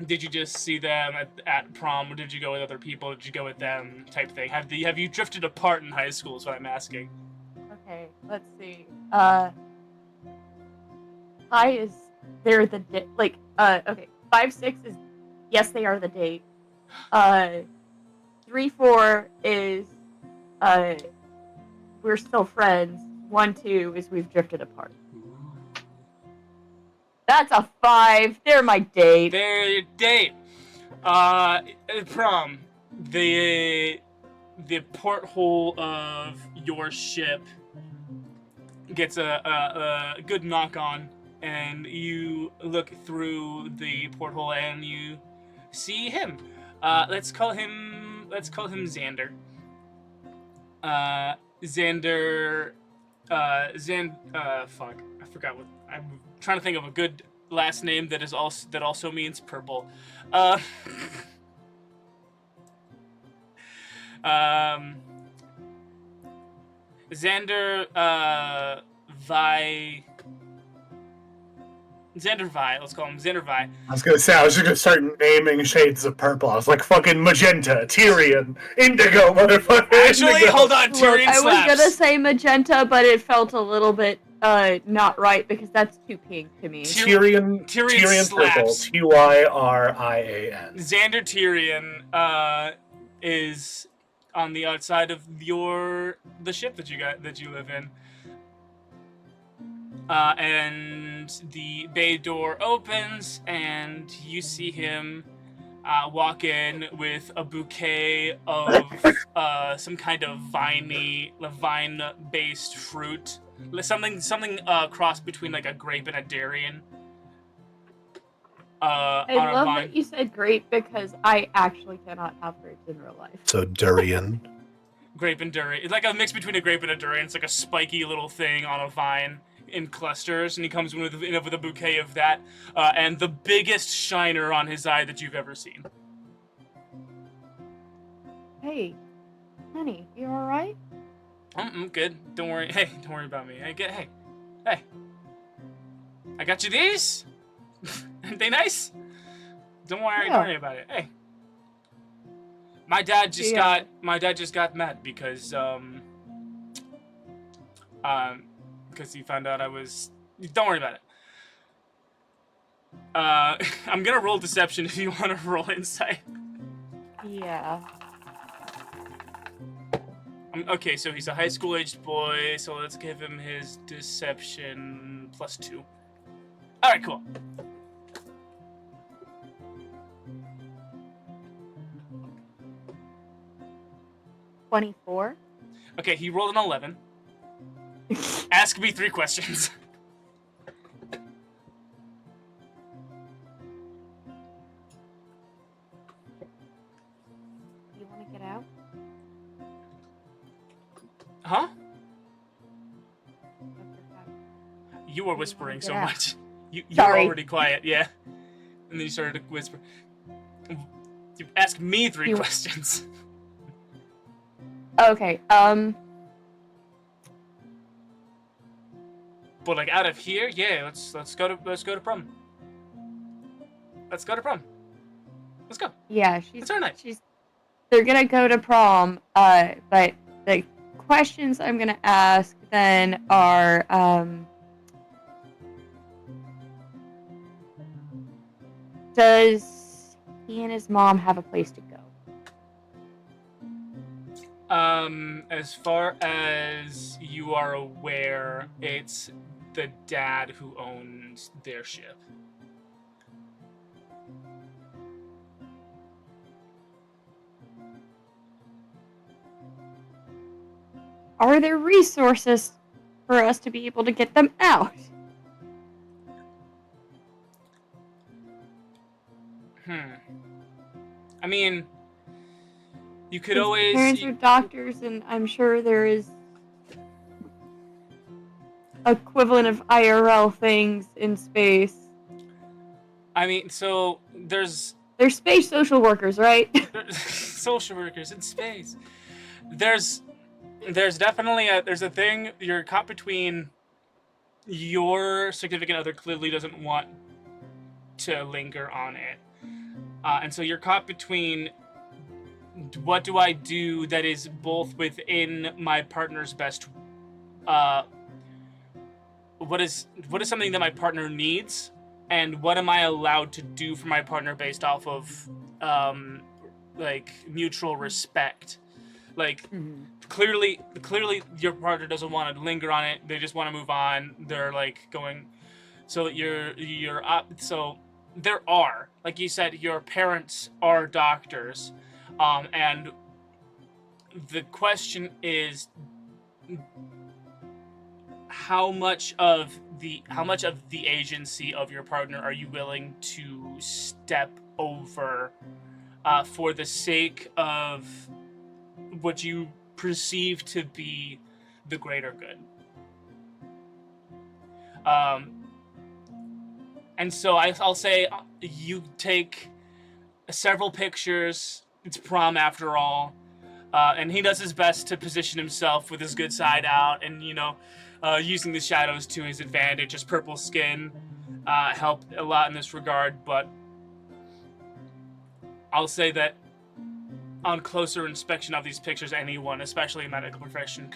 Did you just see them at prom, or did you go with other people? Did you go with them? Type thing. Have you drifted apart in high school? Is what I'm asking. Okay, let's see. They're the date. Like, okay, 5, 6 is yes, they are the date. 3, 4 is we're still friends. 1, 2 is we've drifted apart. That's a 5. They're my date. They're your date. Prom. The porthole of your ship gets a good knock on, and you look through the porthole and you see him. Let's call him Xander. Fuck, I forgot what I'm trying to think of a good last name that also means purple. Xander Vi. Let's call him Xander Vi. I was gonna say, I was just gonna start naming shades of purple. I was like, fucking magenta, Tyrion, indigo, motherfucker. Actually, indigo. hold on, Tyrion slaps. I was gonna say magenta, but it felt a little bit not right because that's too pink to me. Tyrion purple. Tyrian. Xander Tyrion is on the outside of the ship that you live in. And the bay door opens, and you see him walk in with a bouquet of some kind of vine-based fruit, something cross between like a grape and a durian. I love that you said grape because I actually cannot have grapes in real life. So durian. Grape and durian. It's like a mix between a grape and a durian. It's like a spiky little thing on a vine in clusters, and he comes with a bouquet of that, and the biggest shiner on his eye that you've ever seen. Hey, honey, you all right? I'm good. Don't worry. Hey, don't worry about me. Hey. I got you these. Aren't they nice? Don't worry about it. Hey. My dad just got mad because he found out I was. Don't worry about it. I'm gonna roll deception if you want to roll insight. Yeah. Okay, so he's a high school aged boy, so let's give him his deception +2. All right, cool. $24. Okay, he rolled an 11. Ask me 3 questions. You want to get out? Huh? You were whispering so much. You were already quiet, yeah. And then you started to whisper. You ask me 3 questions. Okay, But like out of here, yeah, let's go to prom. Let's go to prom. Let's go. Yeah, it's our night. They're gonna go to prom, but the questions I'm gonna ask then are, does he and his mom have a place to go? As far as you are aware, it's the dad who owns their ship. Are there resources for us to be able to get them out? I mean, you could His always... parents are doctors, and I'm sure there is equivalent of IRL things in space. I mean, so there's They're space social workers, right? social workers in space. There's definitely there's a thing you're caught between. Your significant other clearly doesn't want to linger on it, and so you're caught between. What do I do that is both within my partner's best? What is something that my partner needs, and what am I allowed to do for my partner based off of, like mutual respect? Like clearly, your partner doesn't want to linger on it. They just want to move on. They're like going, so you're up. So there are, like you said, your parents are doctors. And the question is, how much of the agency of your partner are you willing to step over for the sake of what you perceive to be the greater good? And so I'll say you take several pictures. It's prom after all. And he does his best to position himself with his good side out and, using the shadows to his advantage. His purple skin helped a lot in this regard, but I'll say that on closer inspection of these pictures, anyone, especially a medical profession,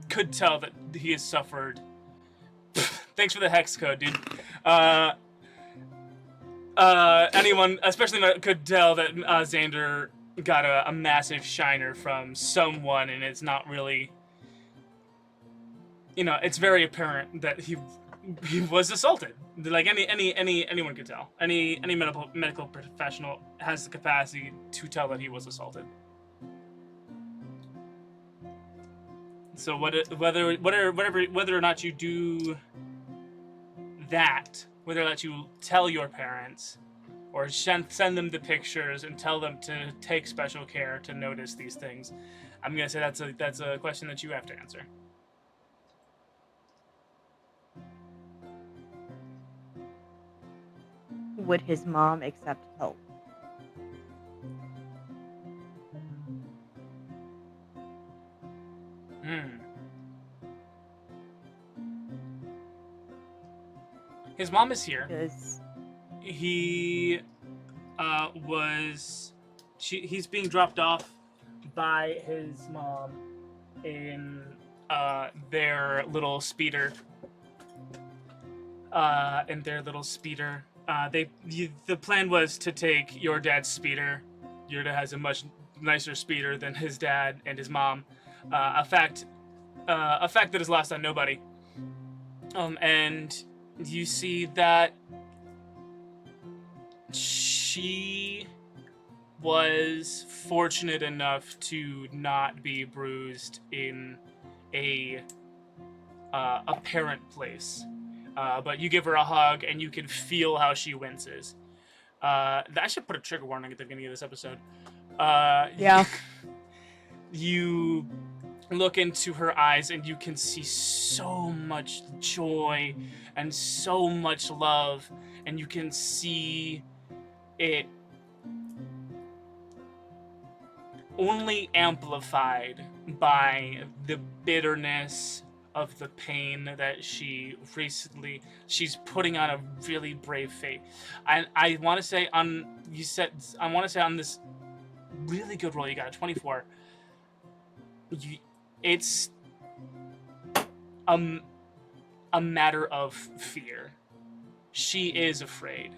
could tell that he has suffered. Thanks for the hex code, dude. Anyone, especially could tell that Xander got a massive shiner from someone, and it's not really, it's very apparent that he was assaulted. Like anyone could tell. Any medical professional has the capacity to tell that he was assaulted. So whether or not you do that, whether or not you tell your parents or send them the pictures and tell them to take special care to notice these things, I'm gonna say that's a question that you have to answer. Would his mom accept help? His mom is here. Because He he's being dropped off by his mom in their little speeder. The plan was to take your dad's speeder. Your dad has a much nicer speeder than his dad and his mom. A fact that is lost on nobody. And you see that she was fortunate enough to not be bruised in a apparent place. But you give her a hug, and you can feel how she winces. I should put a trigger warning at the beginning of this episode. yeah. You look into her eyes, and you can see so much joy and so much love, and you can see it only amplified by the bitterness of the pain that she's putting on a really brave face. I want to say on this really good roll, you got a 24. It's a matter of fear. She is afraid,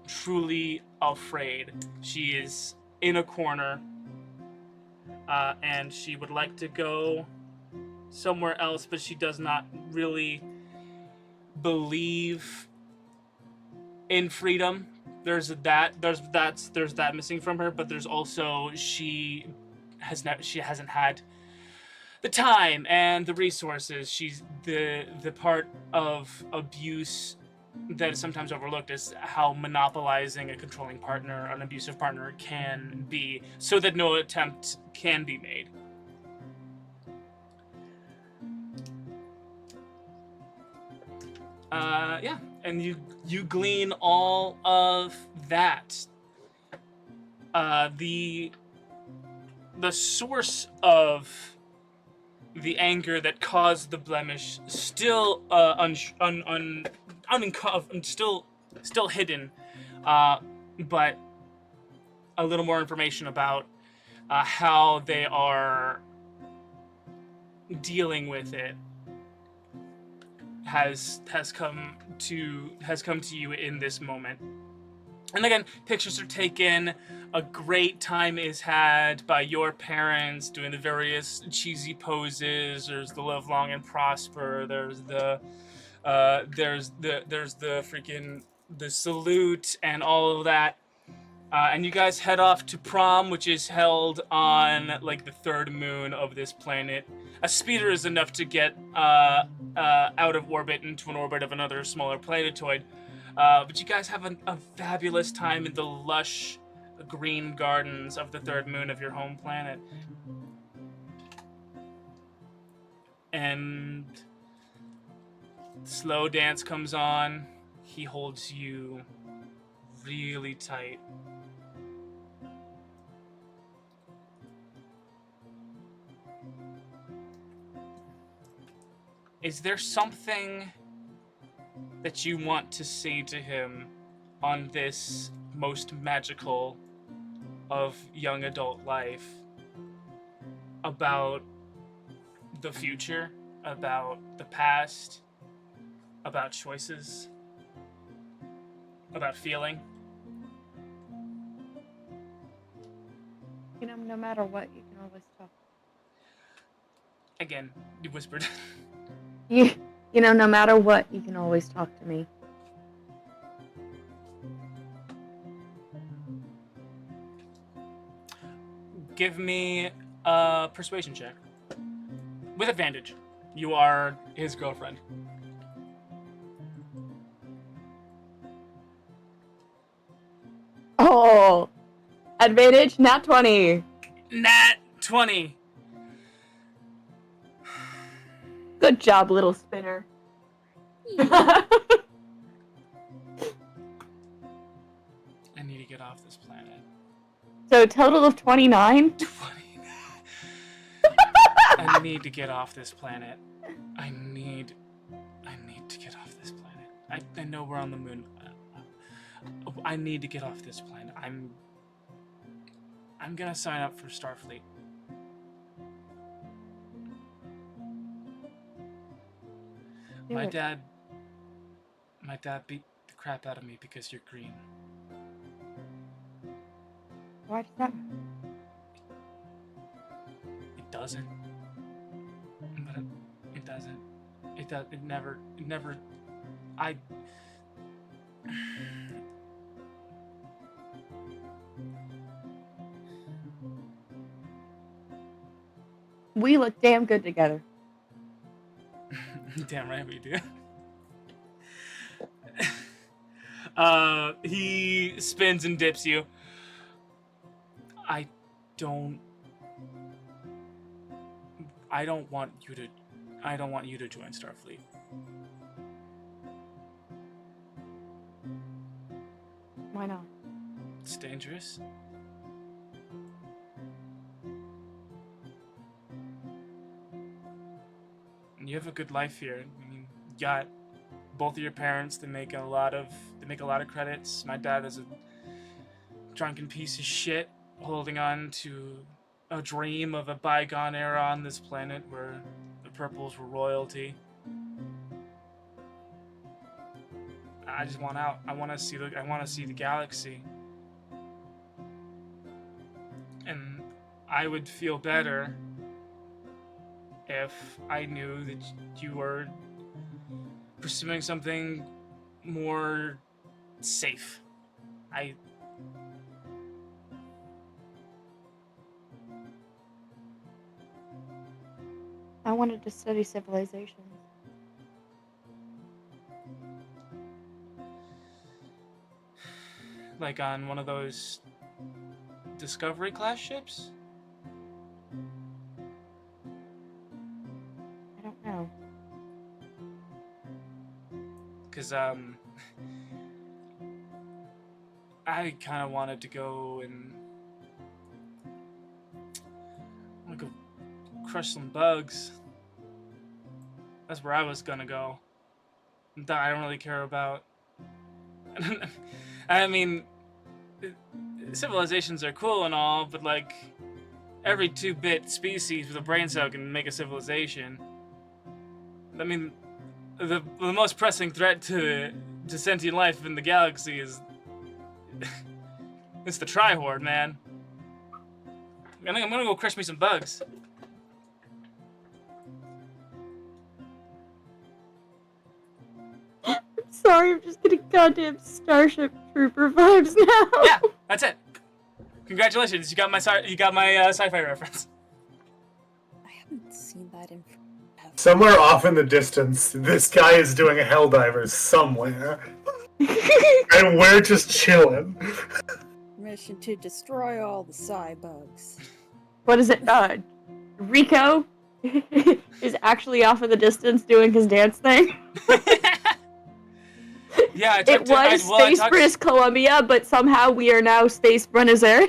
truly afraid. She is in a corner, and she would like to go somewhere else, but she does not really believe in freedom. There's that missing from her, but there's also she hasn't had the time and the resources. She's the part of abuse that is sometimes overlooked is how monopolizing a controlling partner, an abusive partner, can be, so that no attempt can be made. And you glean all of that. The the source of the anger that caused the blemish still still hidden, but a little more information about how they are dealing with it has come to you in this moment. And again, pictures are taken. A great time is had by your parents doing the various cheesy poses. There's the live long and prosper. There's the freaking the salute and all of that. And you guys head off to prom, which is held on like the third moon of this planet. A speeder is enough to get out of orbit into an orbit of another smaller planetoid. But you guys have a fabulous time in the lush green gardens of the third moon of your home planet. And slow dance comes on. He holds you really tight. Is there something that you want to say to him on this most magical of young adult life about the future, about the past, about choices, about feeling? You know, no matter what, you can always talk. Again, you whispered. You know, no matter what, you can always talk to me. Give me a persuasion check. With advantage. You are his girlfriend. Oh! Advantage, nat 20. Nat 20. Good job, little spinner. I need to get off this planet. So a total of 29? 29. I need to get off this planet. I need to get off this planet. I know we're on the moon. I need to get off this planet. I'm gonna sign up for Starfleet. My dad beat the crap out of me because you're green. Why does that? It doesn't. But it doesn't. It never. We look damn good together. Damn right we do. He spins and dips you. I don't want you to join Starfleet. Why not? It's dangerous. You have a good life here. I mean, you got both of your parents. They make a lot of credits. My dad is a drunken piece of shit holding on to a dream of a bygone era on this planet where the purples were royalty. I just want out. I want to see the galaxy. And I would feel better if I knew that you were pursuing something more safe. I wanted to study civilizations. Like on one of those Discovery class ships? I don't know. Because I kind of wanted to go and crush some bugs. That's where I was gonna go. That I don't really care about. I mean, civilizations are cool and all, but like, every 2-bit species with a brain cell can make a civilization. I mean, the most pressing threat to sentient life in the galaxy is it's the Tri-Horde, man. I think I'm gonna go crush me some bugs. Sorry, I'm just getting goddamn Starship Trooper vibes now. Yeah, that's it. Congratulations, you got my sci-fi reference. I haven't seen that in forever. Somewhere off in the distance, this guy is doing a Helldivers somewhere. And we're just chilling. Mission to destroy all the Cybugs. What is it? Rico is actually off in the distance doing his dance thing. Yeah, it was Space British Columbia, but somehow we are now Space Buenos Aires.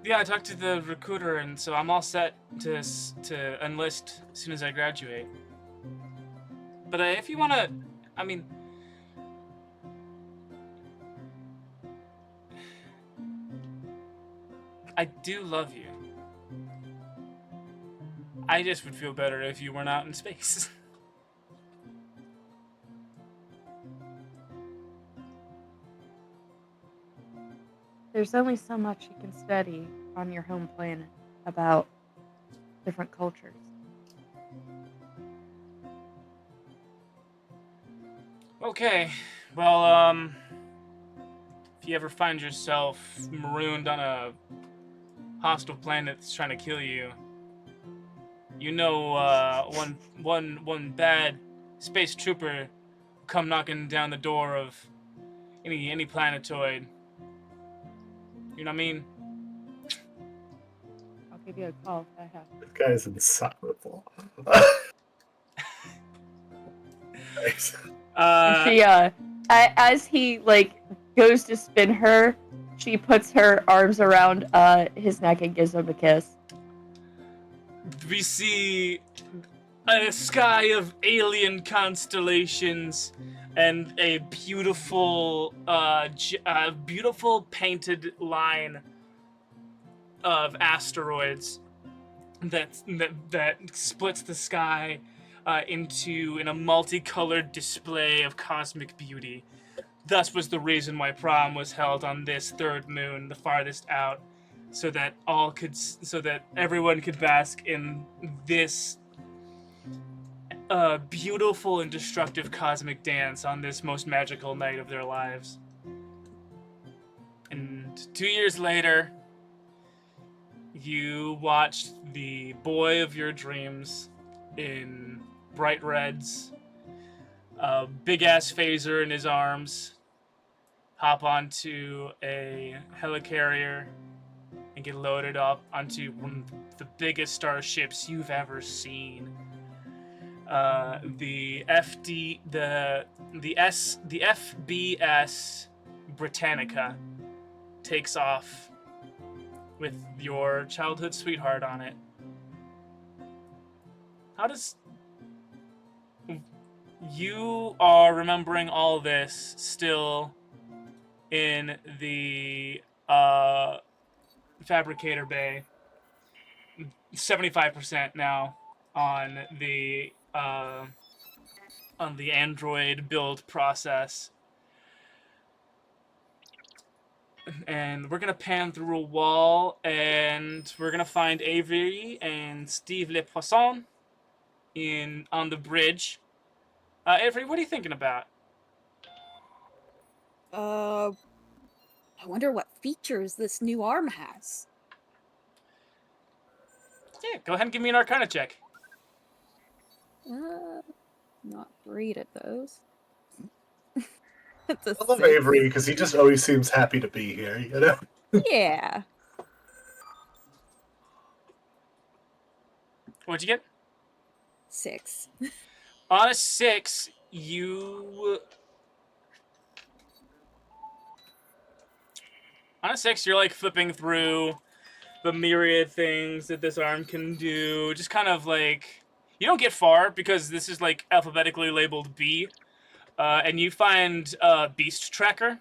Yeah, I talked to the recruiter, and so I'm all set to enlist as soon as I graduate. But if you wanna, I mean, I do love you. I just would feel better if you weren't out in space. There's only so much you can study on your home planet about different cultures. Okay, well, if you ever find yourself marooned on a hostile planet that's trying to kill you, you know, one bad space trooper will come knocking down the door of any planetoid. You know what I mean? I'll give you a call if I have. This guy's insufferable. Nice. She, as he, goes to spin her, she puts her arms around, his neck and gives him a kiss. We see a sky of alien constellations and a beautiful, beautiful painted line of asteroids that splits the sky in a multicolored display of cosmic beauty. Thus was the reason why prom was held on this third moon, the farthest out, so that everyone could bask in this beautiful and destructive cosmic dance on this most magical night of their lives. And 2 years later, you watched the boy of your dreams in bright reds, a big-ass phaser in his arms, hop onto a helicarrier and get loaded up onto one of the biggest starships you've ever seen. The FBS Britannica takes off with your childhood sweetheart on it. How does... You are remembering all this still in the fabricator bay. 75% now on the Android build process. And we're gonna pan through a wall, and we're gonna find Avery and Steve Le Poisson on the bridge. Avery, what are you thinking about? I wonder what features this new arm has. Yeah, go ahead and give me an Arcana check. Not great at those. I love Avery because he just always seems happy to be here, you know? Yeah. What'd you get? 6. On a 6, you're like flipping through the myriad things that this arm can do. Just kind of like, you don't get far because this is like alphabetically labeled B, and you find Beast Tracker.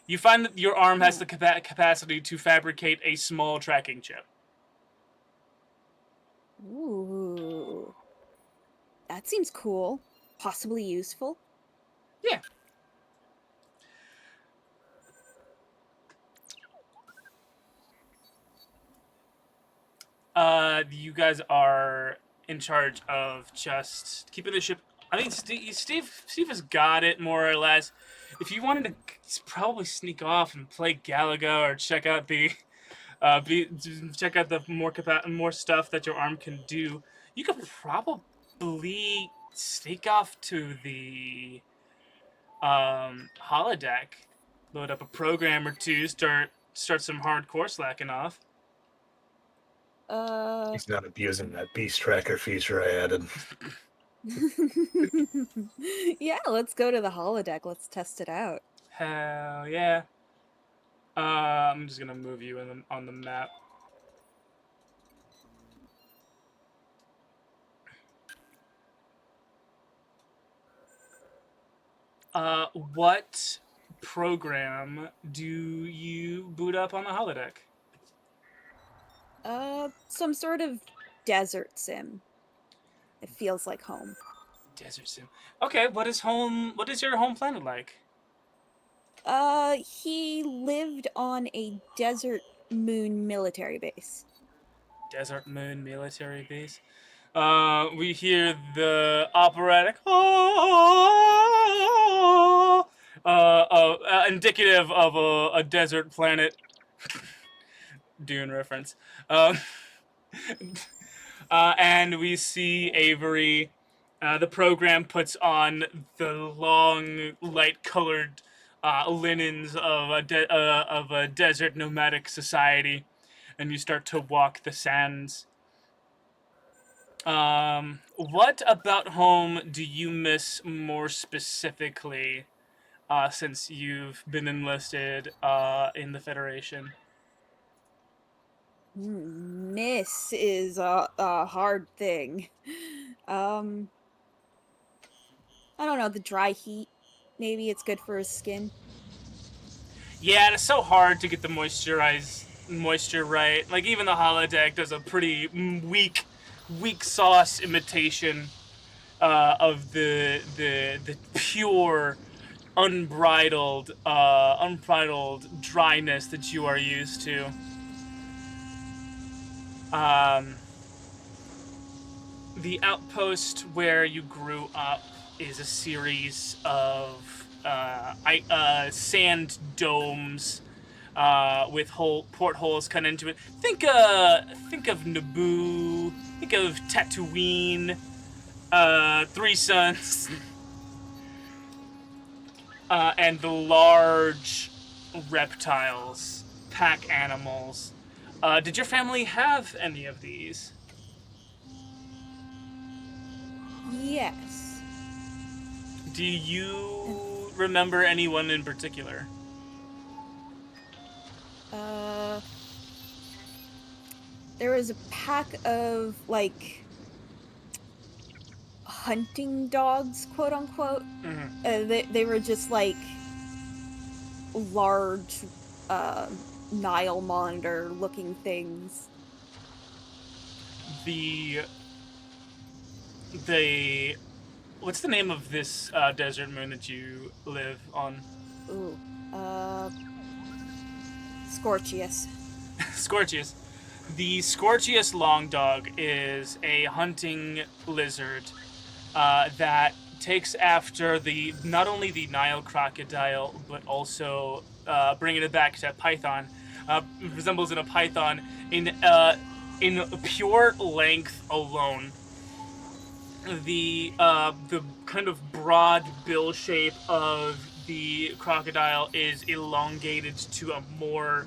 You find that your arm has the capacity to fabricate a small tracking chip. Ooh. That seems cool. Possibly useful. Yeah. You guys are in charge of just keeping the ship. I think Steve has got it more or less. If you wanted to probably sneak off and play Galaga or check out the, check out the more stuff that your arm can do, you could probably sneak off to the holodeck, load up a program or two, start some hardcore slacking off. He's not abusing that Beast Tracker feature I added. Yeah, let's go to the holodeck. Let's test it out. Hell yeah. I'm just gonna move you on the map. What program do you boot up on the holodeck? Some sort of desert sim. It feels like home. Desert sim. Okay, what is your home planet like? He lived on a desert moon military base. Desert moon military base. We hear the operatic indicative of a desert planet. Dune reference. And we see Avery. The program puts on the long, light-colored linens of a desert nomadic society, and you start to walk the sands. What about home do you miss more specifically, since you've been enlisted in the Federation? Miss is a hard thing. I don't know, the dry heat. Maybe it's good for his skin. Yeah, and it's so hard to get the moisture right. Like, even the holodeck does a pretty weak sauce imitation of the pure, unbridled dryness that you are used to. The outpost where you grew up is a series of sand domes with portholes cut into it. Think of Naboo. Think of Tatooine. Three Suns. And the large reptiles, pack animals. Did your family have any of these? Yes. Do you remember anyone in particular? There was a pack of, like, hunting dogs, quote unquote. Mm-hmm. They were just, like, large, Nile monitor looking things. What's the name of this desert moon that you live on? Ooh, Scorchius. Scorchius. The Scorchius long dog is a hunting lizard that takes after not only the Nile crocodile, but also bringing it back to python. Resembles in a python in pure length alone. The kind of broad bill shape of the crocodile is elongated to a more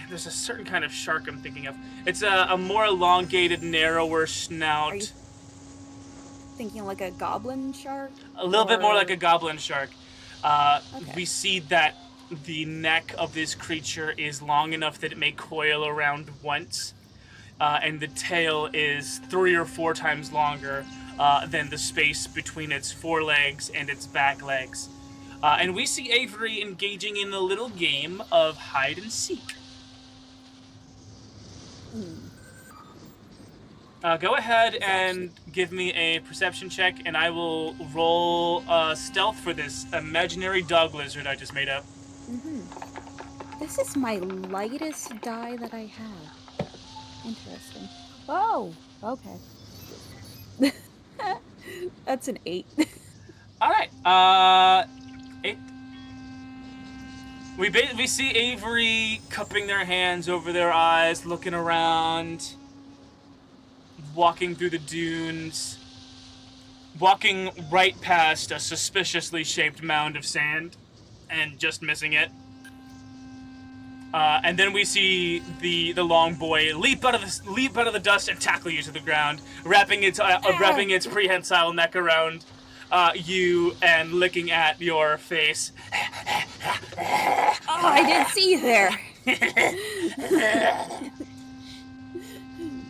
there's a certain kind of shark I'm thinking of. It's a more elongated, narrower snout. Are you thinking like a goblin shark? A little bit more like a goblin shark. Okay. We see that the neck of this creature is long enough that it may coil around once, and the tail is 3 or 4 times longer than the space between its forelegs and its back legs. And we see Avery engaging in the little game of hide and seek. Go ahead and give me a perception check, and I will roll stealth for this imaginary dog lizard I just made up. This is my lightest die that I have. Interesting. Oh, okay. That's an 8. All right, 8. We see Avery cupping their hands over their eyes, looking around, walking through the dunes, walking right past a suspiciously shaped mound of sand, and just missing it. And then we see the long boy leap out of the dust and tackle you to the ground, wrapping its prehensile neck around you and licking at your face. Oh, I didn't see you there.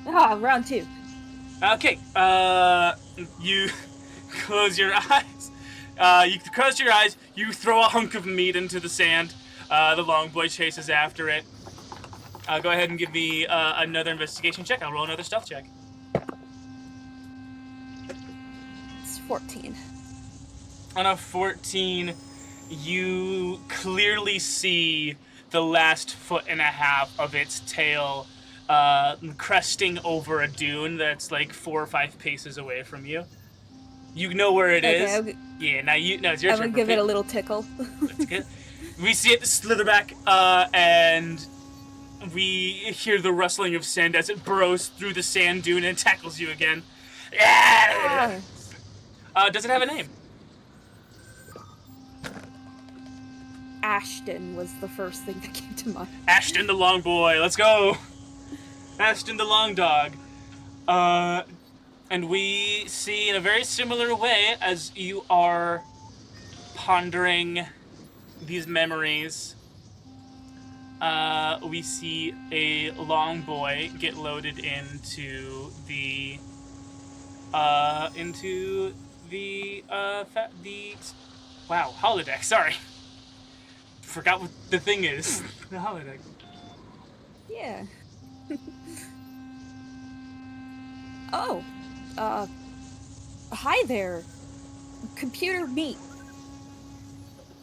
Round 2. Okay, you close your eyes. You throw a hunk of meat into the sand. The long boy chases after it. Go ahead and give me another investigation check. I'll roll another stealth check. It's 14. On a 14, you clearly see the last 1.5 feet of its tail cresting over a dune that's like 4 or 5 paces away from you. You know where it is. Yeah, now it's your turn. I'm gonna give it a little tickle. That's good. We see it slither back, and we hear the rustling of sand as it burrows through the sand dune and tackles you again. Does it have a name? Ashton was the first thing that came to mind. Ashton the long boy, let's go! Ashton the long dog. And we see in a very similar way as you are pondering these memories, we see a long boy get loaded into the holodeck. Sorry, forgot what the thing is. The holodeck. Yeah. Oh, hi there. Computer meat.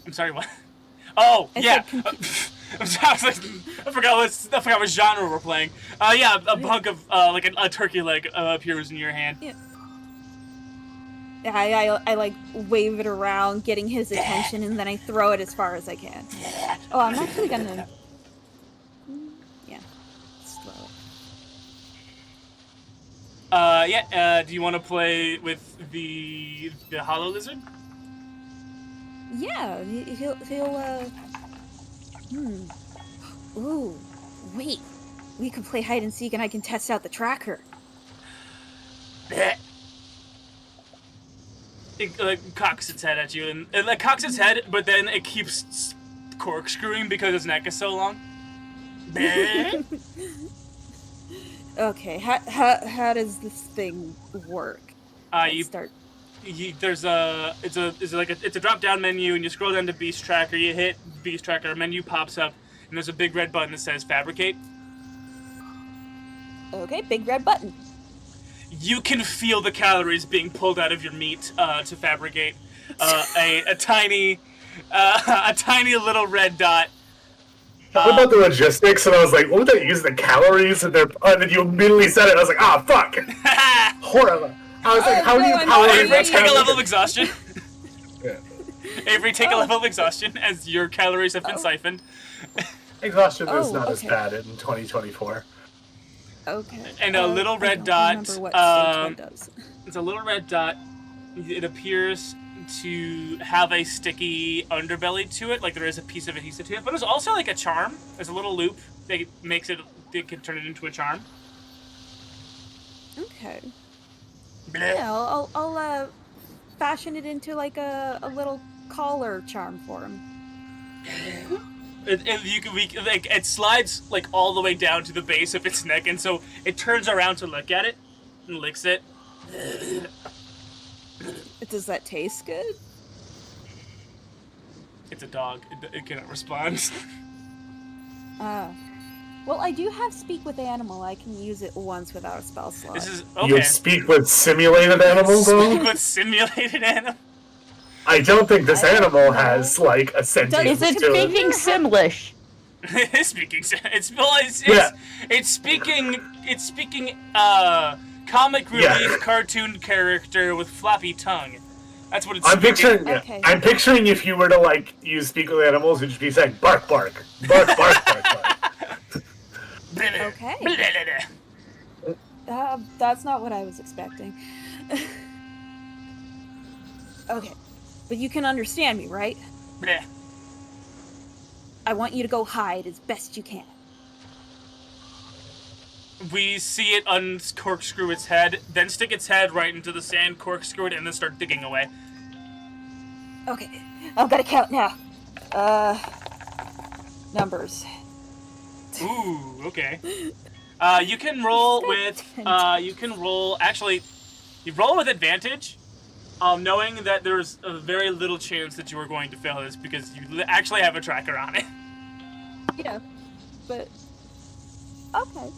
I'm sorry, what? Oh, yeah. I forgot what genre we're playing. Yeah, a hunk of like a turkey leg appears in your hand. Yeah. I like wave it around, getting his attention, and then I throw it as far as I can. Oh, I'm actually gonna. Yeah, just throw it. Do you want to play with the hollow lizard? Yeah, he'll. Ooh, wait. We could play hide and seek, and I can test out the tracker. It cocks its head at you, and it cocks its head, but then it keeps corkscrewing because its neck is so long. Okay, how does this thing work? It's a drop down menu, and you scroll down to Beast Tracker. You hit Beast Tracker, a menu pops up, and there's a big red button that says Fabricate. Okay, big red button. You can feel the calories being pulled out of your meat to fabricate a tiny little red dot. What about the logistics? And I was like, won't they use the calories? And then you immediately said it. I was like, fuck. Horrible. I was like, how do you power Avery, take a level of exhaustion. Yeah. Avery, take a level of exhaustion as your calories have been siphoned. Exhaustion is not as bad in 2024. Okay. And a little red dot. Remember what stage one does. It's a little red dot. It appears to have a sticky underbelly to it, like there is a piece of adhesive to it, but it's also like a charm. There's a little loop that makes it. It can turn it into a charm. Okay. Yeah, I'll fashion it into like a little collar charm for him. It slides like all the way down to the base of its neck, and so it turns around to look at it and licks it. Does that taste good? It's a dog. It cannot respond. Well, I do have Speak with Animal. I can use it once without a spell slot. This is okay. You speak with simulated animals, though? Speak with simulated animal? I don't think this animal has, like, a sentience. Is it speaking Simlish? It's speaking. It's speaking. Comic relief cartoon character with floppy tongue. That's what it's. I'm picturing if you were to like use speak with animals, it'd just be saying bark, bark, bark, bark, bark, bark. Okay. That's not what I was expecting. Okay, but you can understand me, right? Bleh. I want you to go hide as best you can. We see it uncorkscrew its head, then stick its head right into the sand, corkscrew it, and then start digging away. Okay, I've got to count now. Numbers. Ooh, okay. You can roll with, actually, you roll with advantage, knowing that there's a very little chance that you are going to fail this because you actually have a tracker on it. Yeah, but, okay.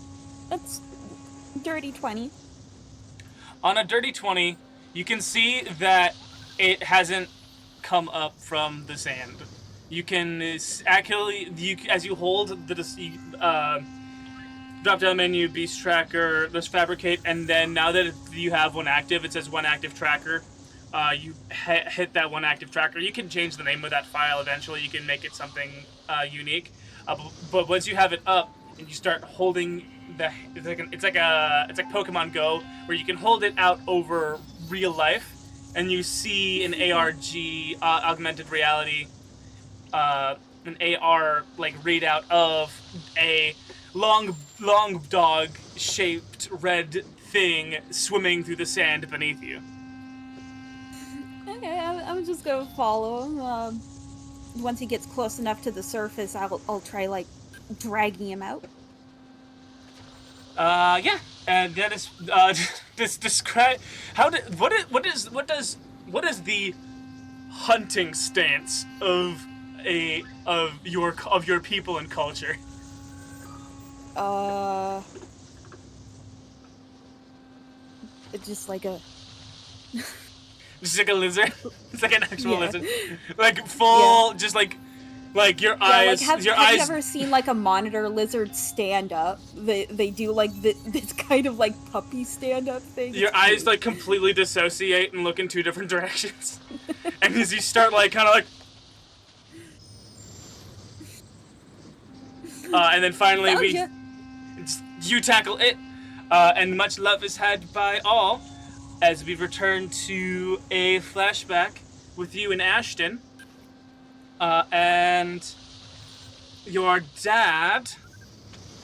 That's dirty 20. On a dirty 20, you can see that it hasn't come up from the sand. You can actually, as you hold the drop-down menu, Beast Tracker, there's Fabricate, and then now that you have one active, it says one active tracker. You hit that one active tracker. You can change the name of that file eventually. You can make it something unique. But once you have it up and you start holding it's like Pokemon Go, where you can hold it out over real life, and you see an ARG, augmented reality, an AR like readout of a long dog-shaped red thing swimming through the sand beneath you. Okay, I'm just gonna follow him. Once he gets close enough to the surface, I'll try like dragging him out. Yeah, and that is just describe what is the hunting stance of your people and culture? It's just like a Just like a lizard. It's like an actual lizard, like full, just like your eyes. Like have you ever seen like a monitor lizard stand up? They do like this kind of like puppy stand up thing. Your eyes like completely dissociate and look in two different directions, and as you start like kind of like, and then finally you tackle it, and much love is had by all, as we return to a flashback with you and Ashton. And your dad,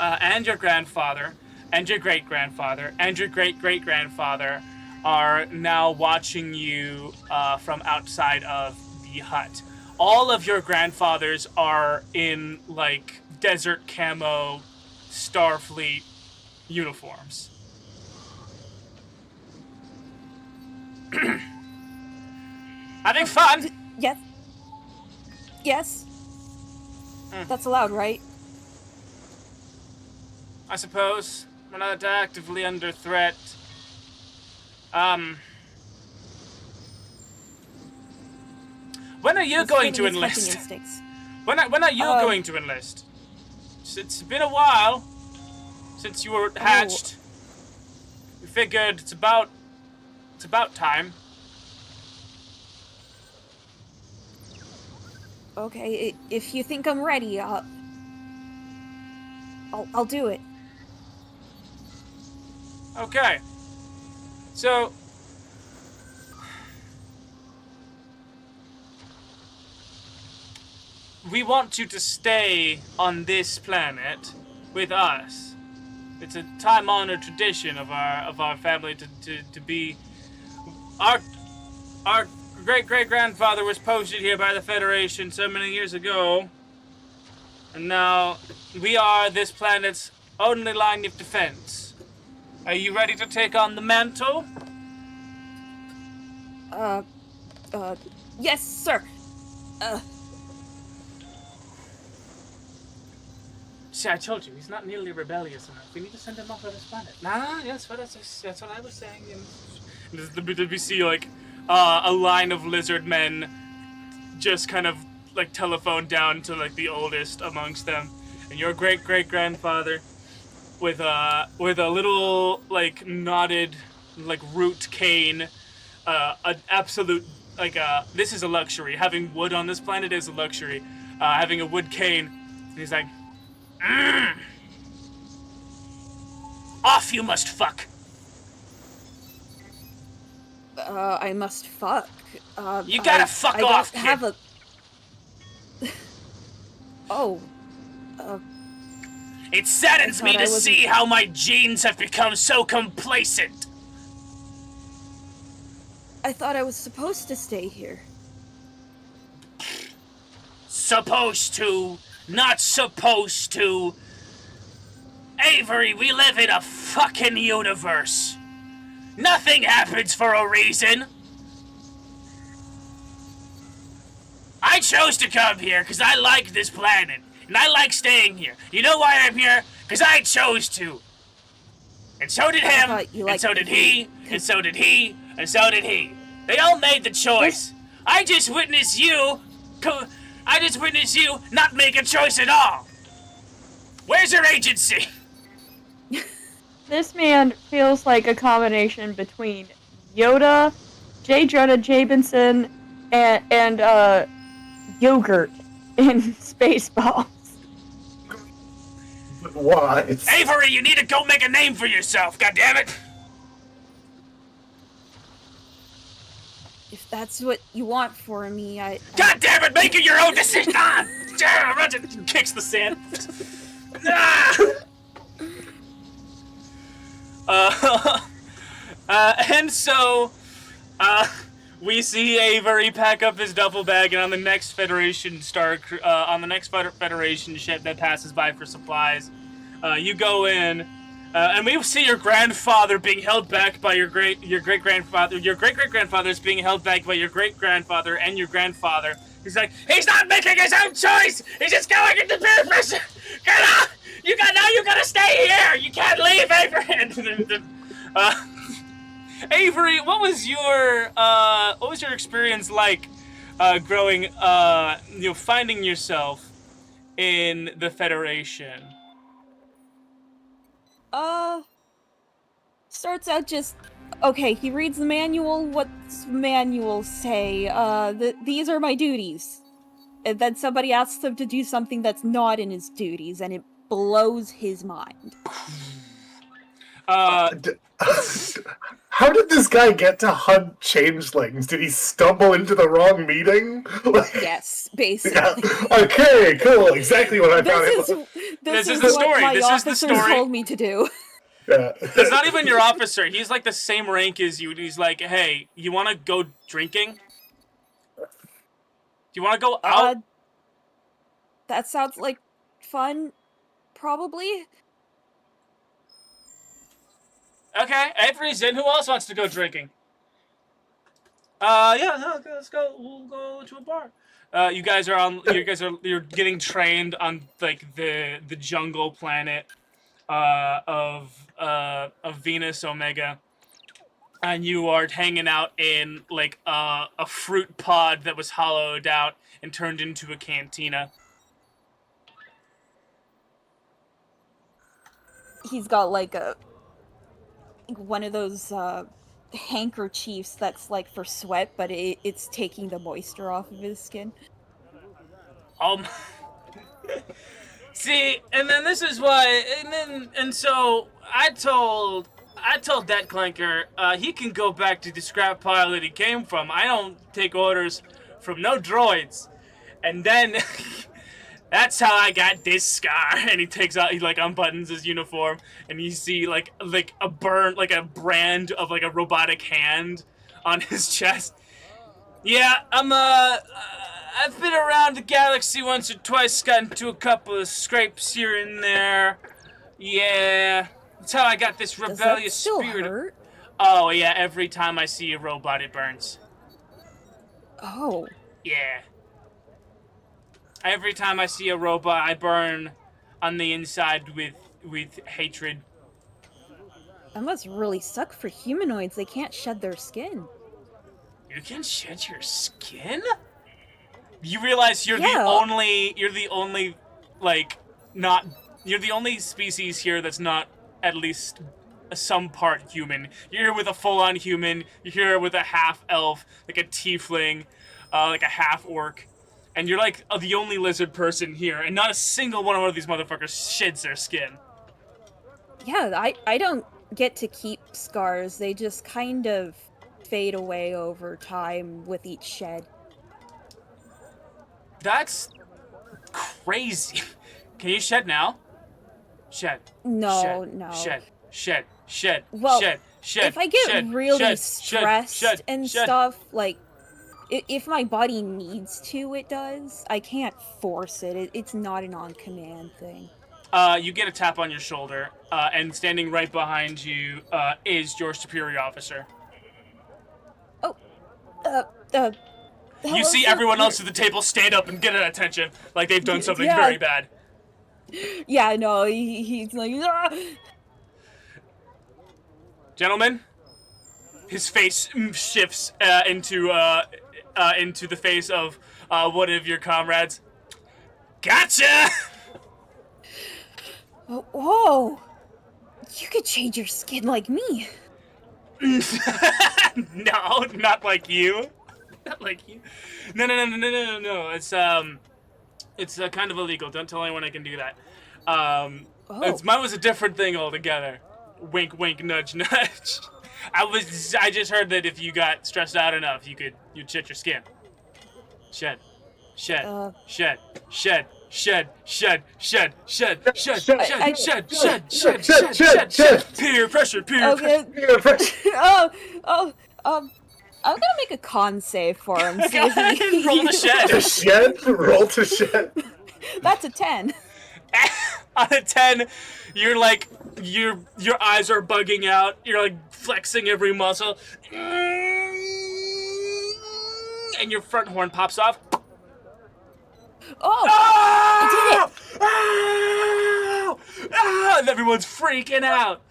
and your grandfather, and your great-grandfather, and your great-great-grandfather are now watching you from outside of the hut. All of your grandfathers are in, like, desert camo Starfleet uniforms. Having fun? Yes. Yes. That's allowed, right? I suppose. We're not actively under threat. When are you going to enlist? When are you going to enlist? It's been a while since you were hatched. We figured it's about time. Okay, if you think I'm ready, I'll do it. Okay. So we want you to stay on this planet with us. It's a time-honored tradition of our family to be our great-great-grandfather was posted here by the Federation so many years ago. And now we are this planet's only line of defense. Are you ready to take on the mantle? Yes, sir. See, I told you, he's not nearly rebellious enough. We need to send him off of this planet. Nah, that's what I was saying. And we see, like, a line of lizard men just kind of, like, telephone down to, like, the oldest amongst them. And your great-great-grandfather with a little, like, knotted, like, root cane, an absolute, like, this is a luxury. Having wood on this planet is a luxury. Having a wood cane, and he's like, off you must fuck. I must fuck. You gotta fuck off, kid. Have a... Oh. It saddens me to see how my genes have become so complacent. I thought I was supposed to stay here. Supposed to, not supposed to. Avery, we live in a fucking universe. Nothing happens for a reason. I chose to come here because I like this planet, and I like staying here. You know why I'm here? Because I chose to. And so did him, and so did he, and so did he, and so did he. They all made the choice. I just witnessed you not make a choice at all. Where's your agency? This man feels like a combination between Yoda, J. Jonah Jameson, and yogurt in Spaceballs. Why? Avery, you need to go make a name for yourself, goddammit! If that's what you want for me, God damn it, make it your own decision! Kicks the sand. And so, we see Avery pack up his duffel bag, and on the next Federation Federation ship that passes by for supplies, you go in, and we see your grandfather being held back by your great-great-grandfather. Your great-great-grandfather is being held back by your great-grandfather and your grandfather. He's like, he's not making his own choice! He's just going into peer pressure! Get out! You gotta stay here! You can't leave, Avery! Avery, what was your experience like, growing, finding yourself in the Federation? Starts out just... Okay, he reads the manual. What's the manual say? These are my duties. And then somebody asks him to do something that's not in his duties, and it blows his mind. How did this guy get to hunt changelings? Did he stumble into the wrong meeting? Yes, basically. Yeah. Okay, cool. Exactly what I thought. This is the story. This is the story. Told me to do. Yeah. It's not even your officer. He's like the same rank as you. He's like, hey, you want to go drinking? Do you want to go out? That sounds like fun. Probably. Okay, Avery's in. Who else wants to go drinking? Let's go. We'll go to a bar. You're getting trained on like the jungle planet of Venus Omega, and you are hanging out in like a fruit pod that was hollowed out and turned into a cantina. He's got like one of those handkerchiefs that's like for sweat, but it's taking the moisture off of his skin. See, and then this is why, and so I told that clanker, he can go back to the scrap pile that he came from. I don't take orders from no droids. And then that's how I got this scar. And he unbuttons his uniform, and you see like a brand of like a robotic hand on his chest. Yeah, I've been around the galaxy once or twice, got into a couple of scrapes here and there. Yeah, that's how I got this Does that rebellious still spirit. hurt? Oh, yeah, every time I see a robot, it burns. Oh. Yeah. Every time I see a robot, I burn on the inside with hatred. That must really suck for humanoids. They can't shed their skin. You can shed your skin? You realize you're the Yeah. only, like, not, you're the only species here that's not at least some part human. You're here with a full-on human, you're here with a half-elf, like a tiefling, like a half-orc, and you're like the only lizard person here, and not a single one of these motherfuckers sheds their skin. Yeah, I don't get to keep scars. They just kind of fade away over time with each shed. That's crazy. Can you shed now? Shed. No, Shed. no. Shed. Shed. Shed. Well, Shed. Shed. if I get Shed. really Shed. stressed Shed. and Shed. stuff, like, if my body needs to, it does. I can't force it. It's not an on-command thing. You get a tap on your shoulder, and standing right behind you is your superior officer. Oh, You see everyone else at the table stand up and get an attention, like they've done something very bad. Yeah, no, he's like, ah! Gentlemen, his face shifts into the face of one of your comrades. Gotcha! Oh, whoa! You could change your skin like me. No, not like you. Not like you. No. It's kind of illegal. Don't tell anyone I can do that. Mine was a different thing altogether. Wink, wink, nudge, nudge. I just heard that if you got stressed out enough, you'd shed your skin. Shed. Peer pressure. Okay. I'm gonna make a con save for him. Go ahead and roll to shed. To shed? Roll to shed. That's a 10. On a 10, you're like, your eyes are bugging out. You're like flexing every muscle. And your front horn pops off. Oh! Ah! I did it! Ah! And everyone's freaking out.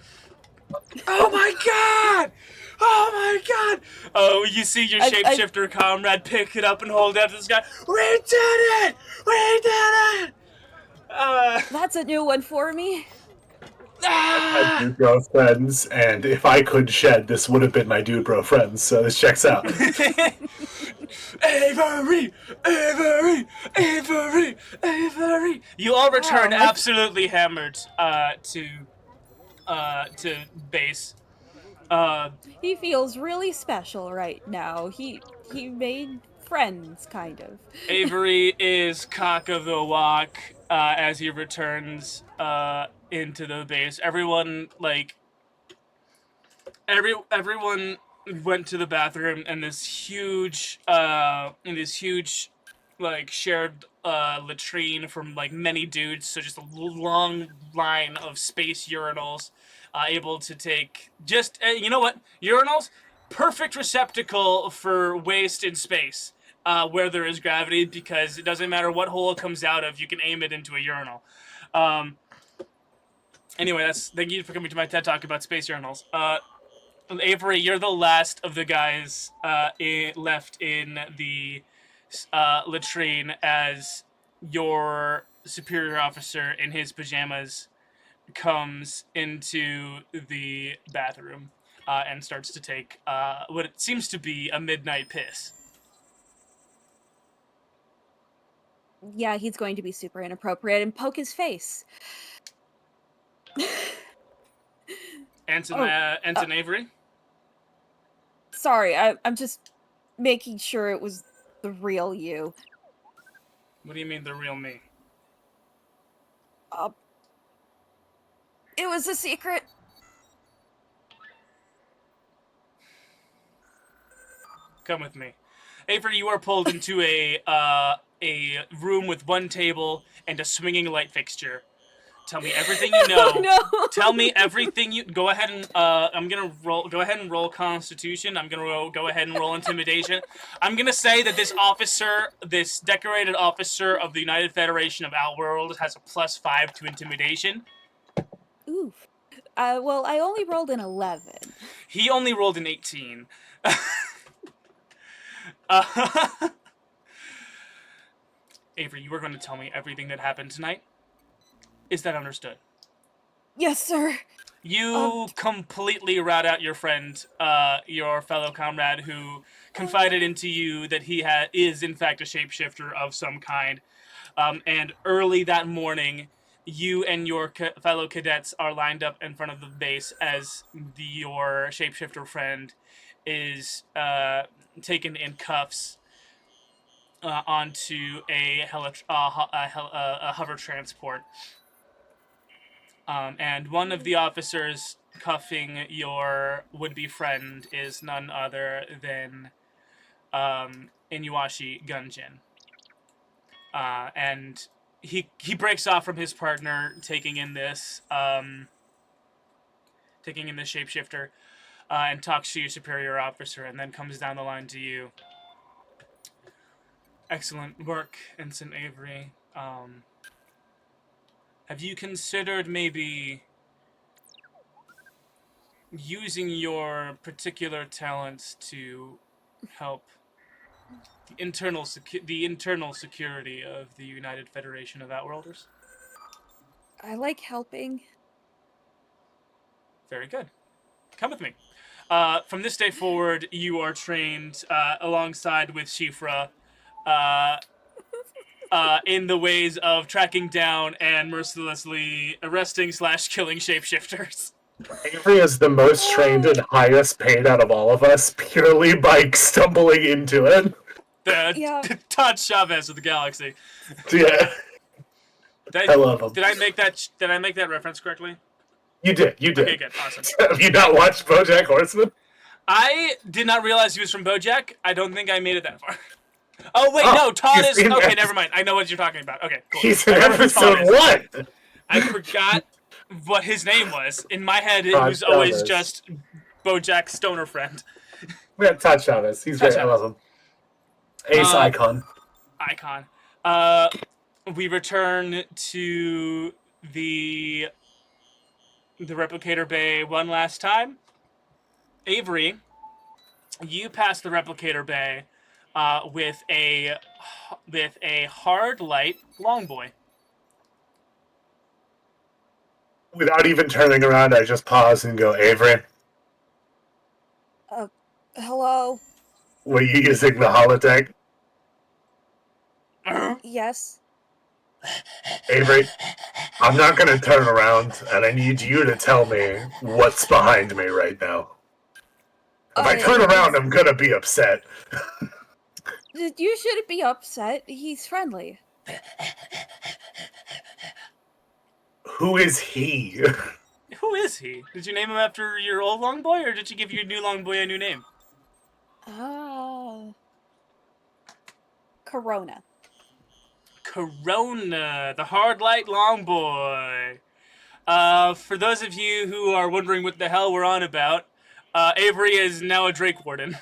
Oh my god! Oh my god! Oh, you see your shapeshifter comrade pick it up and hold it out to the sky. We did it! We did it! That's a new one for me. I had dude bro friends, and if I could shed, this would have been my dude bro friends, so this checks out. Avery! You all return absolutely hammered to base. He feels really special right now. He made friends, kind of. Avery is cock of the walk as he returns into the base. Everyone went to the bathroom in this huge like shared latrine from like many dudes. So just a long line of space urinals, able to take just you know what, urinals, perfect receptacle for waste in space. Where there is gravity, because it doesn't matter what hole it comes out of, you can aim it into a urinal. Anyway, thank you for coming to my TED Talk about space urinals. Avery, you're the last of the guys left in the latrine as your superior officer in his pajamas comes into the bathroom and starts to take what it seems to be a midnight piss. Yeah, he's going to be super inappropriate and poke his face. Ensign Avery? Sorry, I'm just making sure it was the real you. What do you mean the real me? It was a secret. Come with me. Avery, you are pulled into a room with one table and a swinging light fixture. Tell me everything you know. Oh, no. Tell me everything you. Go ahead and I'm gonna roll. Go ahead and roll Constitution. I'm gonna go ahead and roll Intimidation. I'm gonna say that this officer, this decorated officer of the United Federation of Outworld, has a +5 to Intimidation. Oof. Well, I only rolled an 11. He only rolled an 18. Avery, you were going to tell me everything that happened tonight. Is that understood? Yes, sir. You completely rat out your friend, your fellow comrade, who confided into you that he is in fact a shapeshifter of some kind. And early that morning, you and your fellow cadets are lined up in front of the base as your shapeshifter friend is taken in cuffs onto a hover transport. And one of the officers cuffing your would-be friend is none other than Inuashi Gunjin. And he breaks off from his partner, taking in this shapeshifter, and talks to your superior officer, and then comes down the line to you. Excellent work, Ensign Avery. Have you considered maybe using your particular talents to help the internal security of the United Federation of Outworlders? I like helping. Very good. Come with me. From this day forward, you are trained alongside with Shifra in the ways of tracking down and mercilessly arresting / killing shapeshifters. Avery is the most trained and highest paid out of all of us, purely by stumbling into it. Todd Chavez of the galaxy. Yeah. I love him. Did I make that reference correctly? You did. Okay, good. Awesome. Have you not watched BoJack Horseman? I did not realize he was from BoJack. I don't think I made it that far. Oh, wait, no. Todd is... Okay, never mind. I know what you're talking about. Okay, cool. He's in episode 1. I forgot what his name was. In my head, it was always just BoJack's stoner friend. We got Todd Chavez. He's great. I love him. Ace icon. We return to the replicator bay one last time. Avery, you pass the replicator bay with a hard light longboy. Without even turning around, I just pause and go, Avery. Hello? Were you using the holodeck? Yes. Avery, I'm not going to turn around, and I need you to tell me what's behind me right now. If I turn around, I'm going to be upset. You shouldn't be upset. He's friendly. Who is he? Who is he? Did you name him after your old longboy, or did you give your new longboy a new name? Corona. Corona, the hard light longboy. For those of you who are wondering what the hell we're on about, Avery is now a Drake Warden.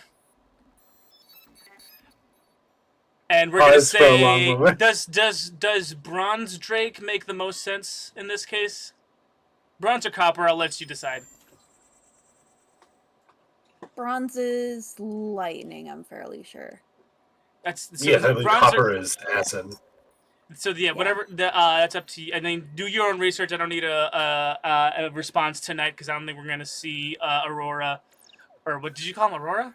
And we're gonna say, does Bronze Drake make the most sense in this case? Bronze or Copper? I'll let you decide. Bronze is lightning, I'm fairly sure. Copper is acid. So whatever. That's up to you. And then do your own research. I don't need a response tonight because I don't think we're gonna see Aurora, or what did you call him? Aurora?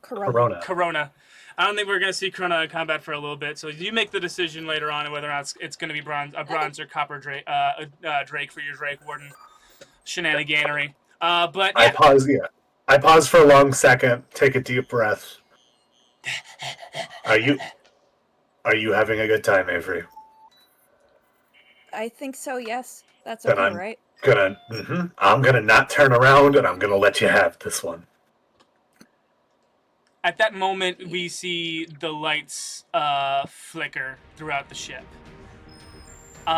Corona. I don't think we're gonna see Corona in combat for a little bit. So you make the decision later on whether or not it's gonna be bronze or copper Drake for your Drake Warden shenaniganery. But yeah. I pause for a long second. Take a deep breath. Are you having a good time, Avery? I think so, yes. That's okay, right? I'm gonna not turn around, and I'm gonna let you have this one. At that moment, we see the lights flicker throughout the ship.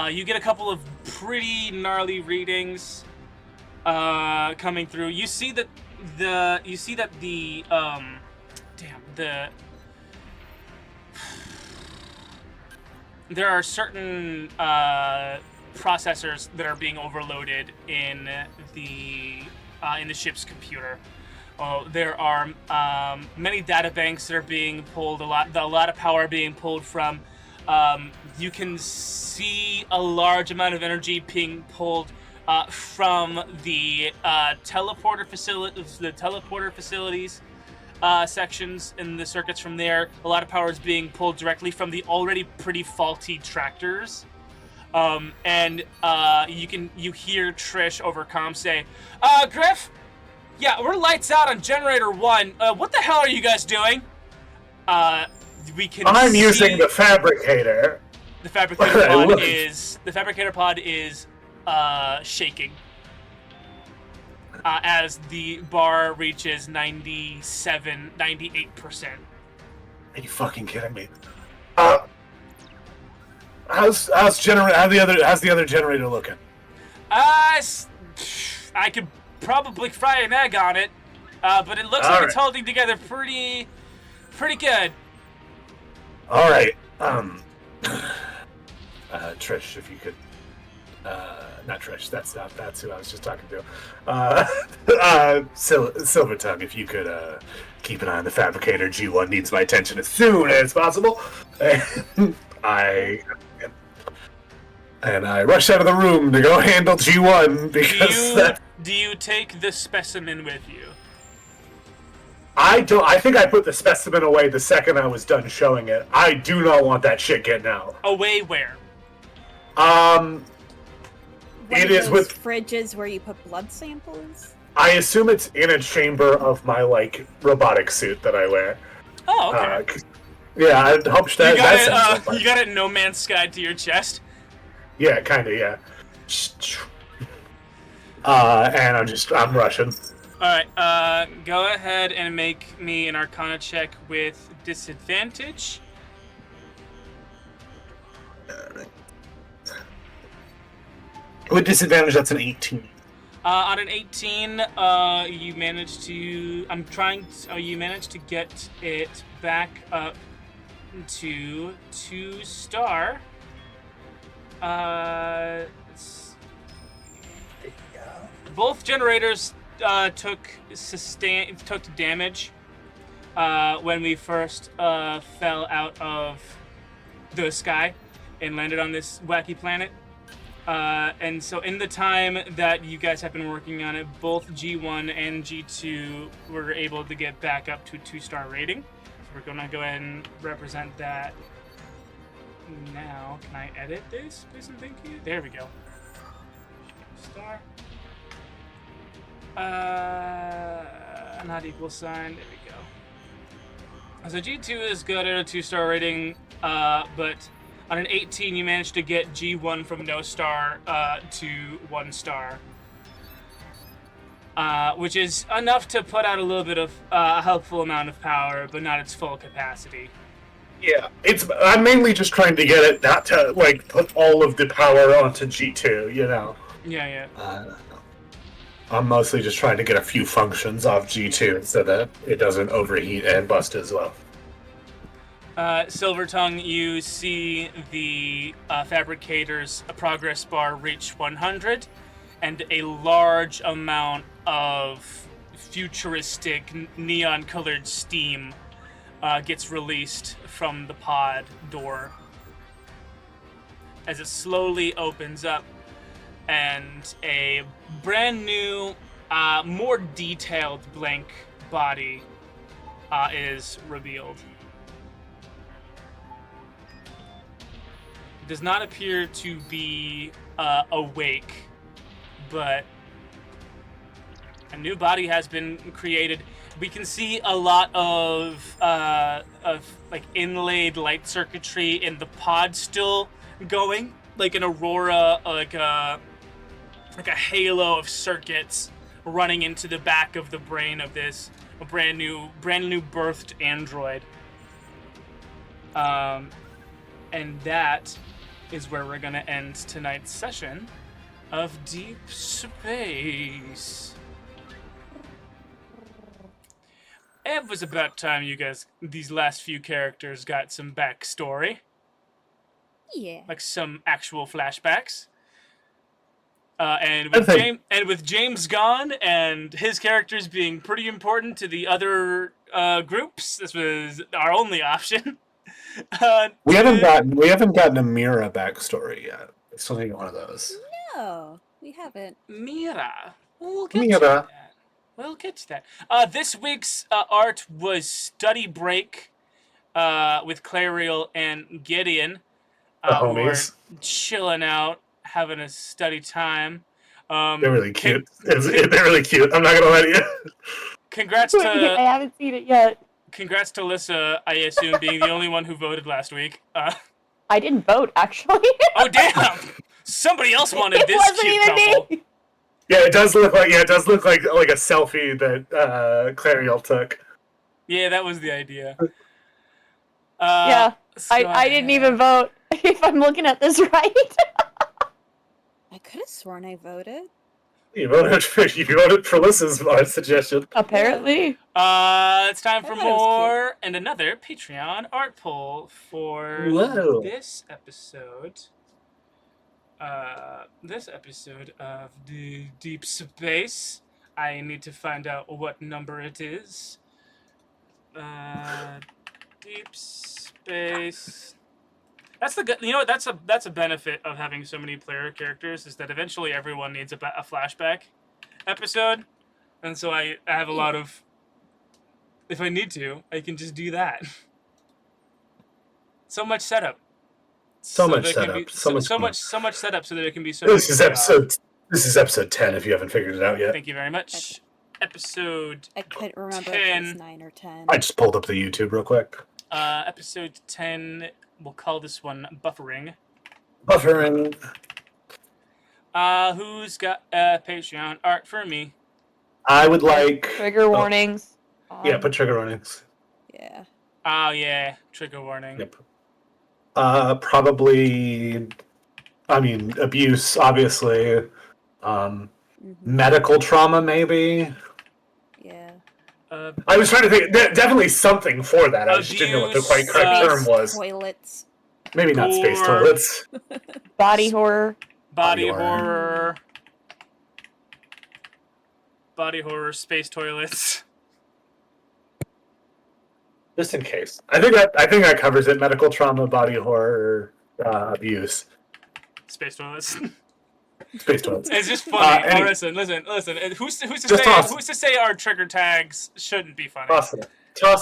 You get a couple of pretty gnarly readings coming through. You see that there are certain processors that are being overloaded in the ship's computer. There are many data banks that are being pulled. A lot of power being pulled from. You can see a large amount of energy being pulled from the teleporter facilities sections in the circuits. From there, a lot of power is being pulled directly from the already pretty faulty tractors. And you hear Trish over comm say, Griff, yeah, we're lights out on generator 1. What the hell are you guys doing? I'm using the fabricator. The fabricator pod is shaking as the bar reaches 98%. Are you fucking kidding me? How's the other generator looking? I could probably fry an egg on it, but it looks like it's holding together pretty good. All right. Trish, if you could. Not Trish. That's who I was just talking to. Silver Tongue, if you could keep an eye on the fabricator. G1 needs my attention as soon as possible. I rush out of the room to go handle G1 because Do you take the specimen with you? I don't. I think I put the specimen away the second I was done showing it. I do not want that shit getting out. Away where? It is with fridges where you put blood samples. I assume it's in a chamber of my robotic suit that I wear. Oh, okay. Yeah, I hope that. You got it No Man's Sky to your chest. Yeah, kind of. Yeah. And I'm rushing. All right. Go ahead and make me an Arcana check with disadvantage. With disadvantage, that's an 18. On an 18, you managed to. You managed to get it back up to 2-star. Both generators took damage when we first fell out of the sky and landed on this wacky planet. And so in the time that you guys have been working on it, both G1 and G2 were able to get back up to 2-star rating. So we're going to go ahead and represent that now. Can I edit this, please and thank you? There we go. Star. Not equal sign. There we go. So G2 is good at a 2-star rating, but on an 18, you managed to get G1 from no star to 1 star, which is enough to put out a little bit of a helpful amount of power, but not its full capacity. Yeah, I'm mainly just trying to get it not to put all of the power onto G2, you know. Yeah. I'm mostly just trying to get a few functions off G2 so that it doesn't overheat and bust as well. Silver Tongue, you see the fabricator's progress bar reach 100, and a large amount of futuristic neon-colored steam gets released from the pod door as it slowly opens up, and a brand new, more detailed blank body is revealed. Does not appear to be awake, but a new body has been created. We can see a lot of inlaid light circuitry in the pod still going, like an aurora, like a halo of circuits running into the back of the brain of this a brand new birthed android. And that is where we're gonna end tonight's session of Deep Space. It was about time you guys, these last few characters, got some backstory. Yeah. Like some actual flashbacks. And with James gone and his characters being pretty important to the other groups, this was our only option. We haven't gotten a Mira backstory yet. I still need one of those. No, we haven't. Mira. We'll get to that. We'll get to that. This week's art was Study Break with Clariel and Gideon. The Who are homies. chilling out, having a study time. They're really cute. They're really cute. I'm not gonna lie to you. Congrats to... I haven't seen it yet. Congrats to Lissa, I assume, being the only one who voted last week. I didn't vote, actually. Oh, damn! Somebody else wanted this cute couple. Me. Yeah, it does look like a selfie that Clariel took. Yeah, that was the idea. Yeah, so I didn't even vote. If I'm looking at this right. I could have sworn I voted. You voted for Lissa's suggestion. Apparently. It's time for I thought it was more and another Patreon art poll for Whoa. this episode. This episode of the Deep Space. I need to find out what number it is. Deep Space. That's the you know what? That's a benefit of having so many player characters is that eventually everyone needs a flashback episode, and so I have a lot of. If I need to, I can just do that. So much setup. So much setup. So much setup so that it can be so. This is episode 10. If you haven't figured it out yet. Thank you very much. Episode. I couldn't remember 10. if it was 9 or 10. I just pulled up the YouTube real quick. Episode 10. We'll call this one Buffering. Buffering. Who's got Patreon art for me? I would like Trigger warnings. Yeah, put trigger warnings. Yeah. Oh yeah, trigger warning. Yep. Probably. I mean, abuse, obviously. Medical trauma, maybe. Yeah. I was trying to think. Definitely something for that. I just didn't know what the quite correct term was. Toilets. Maybe not space toilets. Body horror. Body horror. Body horror. Space toilets. Just in case. I think that covers it. Medical trauma, body horror, abuse. Space toilets. Space toilets. It's just funny. Listen. Who's to say our trigger tags shouldn't be funny? Toss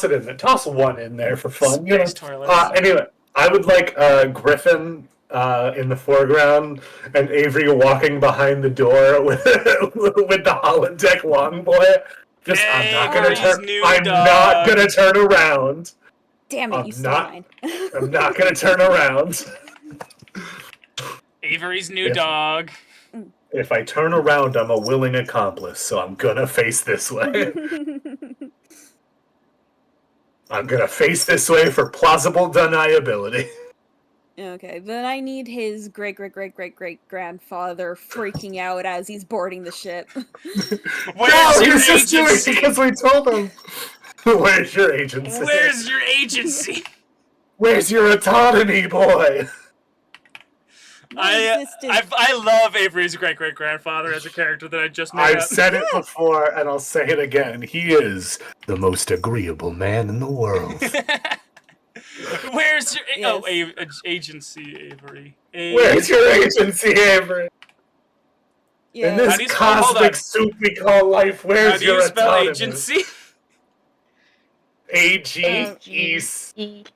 it in there. Toss one in there for fun. Space toilets. Anyway, I would like Griffin in the foreground and Avery walking behind the door with the holodeck long boy. Just hey, I'm not gonna turn around. Damn it, you swine. I'm not gonna turn around. Avery's new dog. If I turn around, I'm a willing accomplice, so I'm gonna face this way. I'm gonna face this way for plausible deniability. Okay, then I need his great-great-great-great-great-grandfather freaking out as he's boarding the ship. Where's your just doing it because we told him. Where's your agency? Where's your agency? Where's your autonomy, boy? I love Avery's great-great-grandfather as a character that I just made I've up. said it before, and I'll say it again. He is the most agreeable man in the world. Where's your agency, Avery? Where's your agency, Avery? Yeah. In this cosmic soup we call life, where's your autonomy? How do you spell agency? A-G-E-N-C-Y.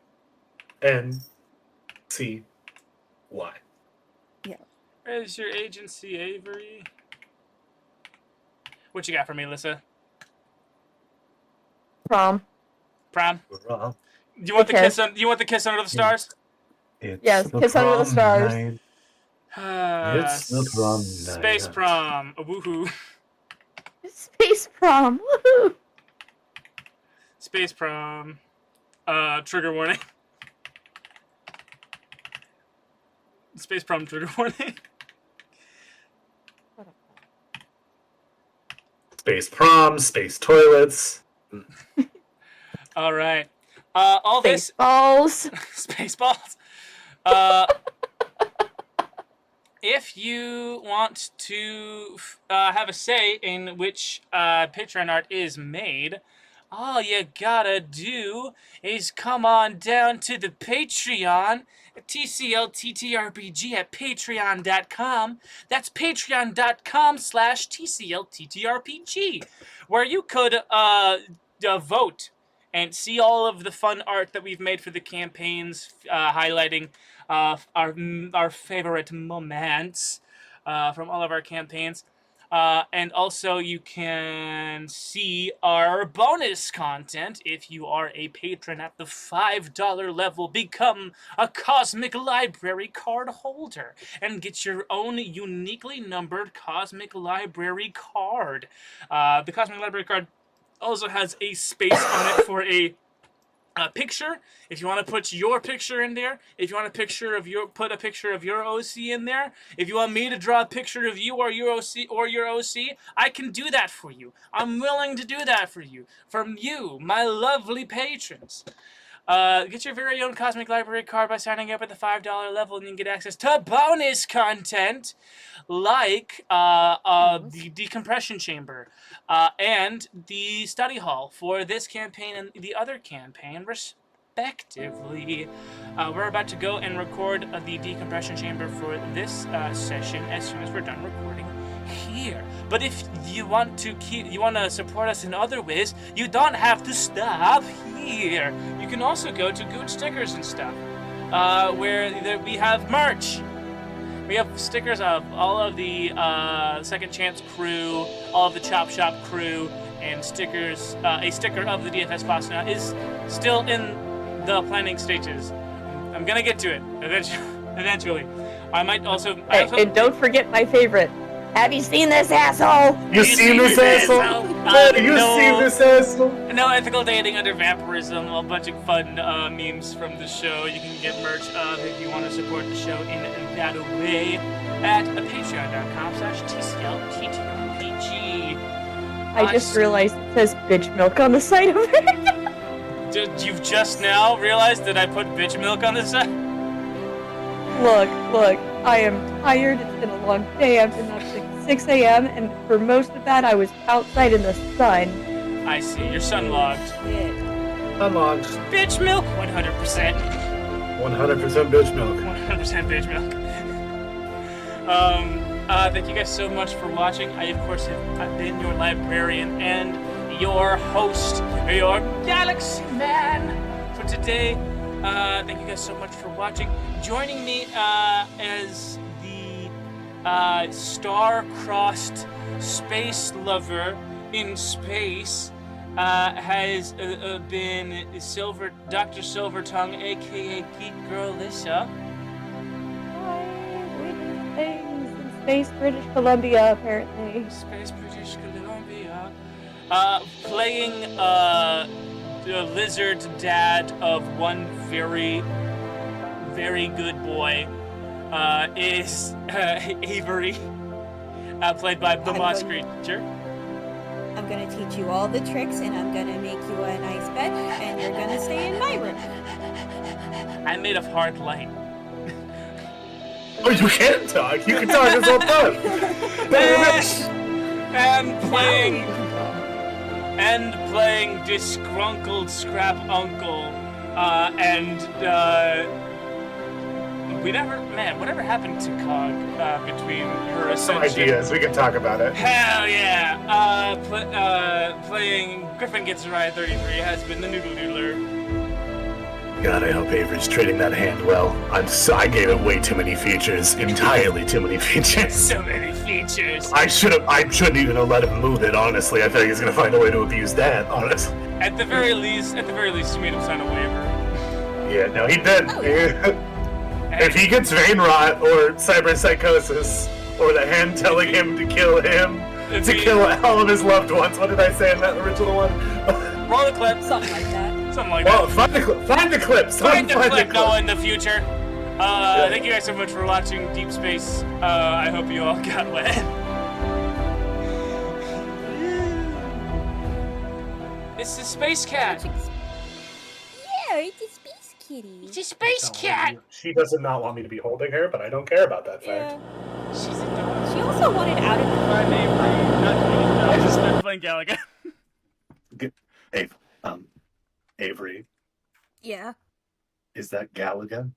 Yeah. Where's your agency, Avery? What you got for me, Lissa? Prom. You want the kiss? You want the kiss under the stars? Yes, kiss under the stars. It's the prom night. Space prom. Woohoo! Space prom. Woohoo! Space prom. Trigger warning. Space prom trigger warning. Space prom, space toilets. All right. All Space this balls. space balls. If you want to have a say in which Patreon art is made, all you gotta do is come on down to the Patreon, TCL TTRPG at patreon.com. That's patreon.com/TCL TTRPG, where you could vote and see all of the fun art that we've made for the campaigns, highlighting our favorite moments from all of our campaigns. And also you can see our bonus content if you are a patron at the $5 level. Become a Cosmic Library card holder and get your own uniquely numbered Cosmic Library card. The Cosmic Library card also has a space on it for a picture. If you want to put your picture in there, if you want put a picture of your OC in there, if you want me to draw a picture of you or your OC, I can do that for you. I'm willing to do that for you, from you, my lovely patrons. Get your very own Cosmic Library card by signing up at the $5 level, and you can get access to bonus content like the decompression chamber and the study hall for this campaign and the other campaign, respectively. We're about to go and record the decompression chamber for this session as soon as we're done recording here. But if you want to support us in other ways, you don't have to stop here. You can also go to Good Stickers and stuff, where we have merch. We have stickers of all of the Second Chance crew, all of the Chop Shop crew, and stickers. A sticker of the DFS Fascina is still in the planning stages. I'm gonna get to it eventually. I might also. And don't forget my favorite. Have you seen this asshole? You seen this asshole? You seen this asshole? No ethical dating under vampirism. A bunch of fun memes from the show. You can get merch if you want to support the show in that way at patreon.com/TCLTTRPG. I just realized it says bitch milk on the side of it. You've just now realized that I put bitch milk on the side? Look, I am tired. It's been a long day. I've been up since 6 a.m. and for most of that I was outside in the sun. I see. You're sunlogged. Sunlogged. Bitch milk, 100%. 100% bitch milk. 100% bitch milk. Thank you guys so much for watching. I, of course, have been your librarian and your host, your Galaxy Man for today. Thank you guys so much for watching. Joining me as the star-crossed space lover in space has been Dr. Silvertongue, aka GamerGirlllisa. Hi, we do things in space, British Columbia, apparently. Space, British Columbia. Playing the lizard dad of one very, very good boy is Avery, played by the Moss Creature. I'm gonna teach you all the tricks, and I'm gonna make you a nice bed, and you're gonna stay in my room. I'm made of hard light. Oh, you can talk. You can talk this whole time. And playing disgruntled scrap uncle, whatever happened to Cog between her ascension? Some ideas. We can talk about it. Hell yeah! Playing Griffin Gets Ride 33 has been the Noodle-Doodler. God, I hope Avery's trading that hand well. I gave it way too many features. Entirely too many features. So many features. I shouldn't even have let him move it, honestly. I thought he was gonna find a way to abuse that, honestly. At the very least, you made him sign a waiver. Yeah, no, he did. Oh, yeah. If he gets vein rot or cyberpsychosis, or the hand telling him to kill him, kill all of his loved ones. What did I say in that original one? Roll the clip. Something like that. Something like Well, that. find the clip. Find the clip. Find the clip, Noah, in the future. Thank you guys so much for watching Deep Space. I hope you all got wet. It's the Space Cat. Yeah, it's a space kitty. It's a Space Cat. She does not want me to be holding her, but I don't care about that fact. Yeah. She's a dog. She also wanted out of the My name, not doing it. I just been playing Galaga. Avery, Yeah. is that Galaga?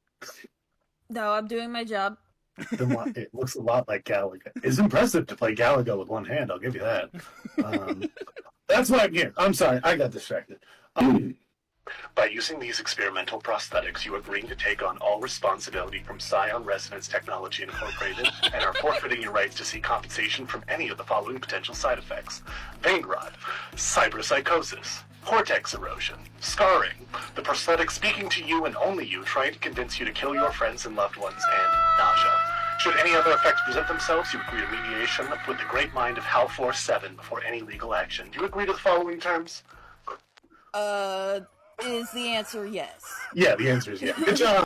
No, I'm doing my job. It looks a lot like Galaga. It's impressive to play Galaga with one hand, I'll give you that. That's why I'm here. I'm sorry, I got distracted. By using these experimental prosthetics, you agree to take on all responsibility from Scion Resonance Technology Incorporated and are forfeiting your rights to seek compensation from any of the following potential side effects: vein rot, cyberpsychosis, cortex erosion, scarring, the prosthetic speaking to you and only you, trying to convince you to kill your friends and loved ones, and nausea. Should any other effects present themselves, you agree to mediation with the great mind of Hal Force 7 before any legal action. Do you agree to the following terms? Is the answer yes? Yeah, the answer is yeah. Good job.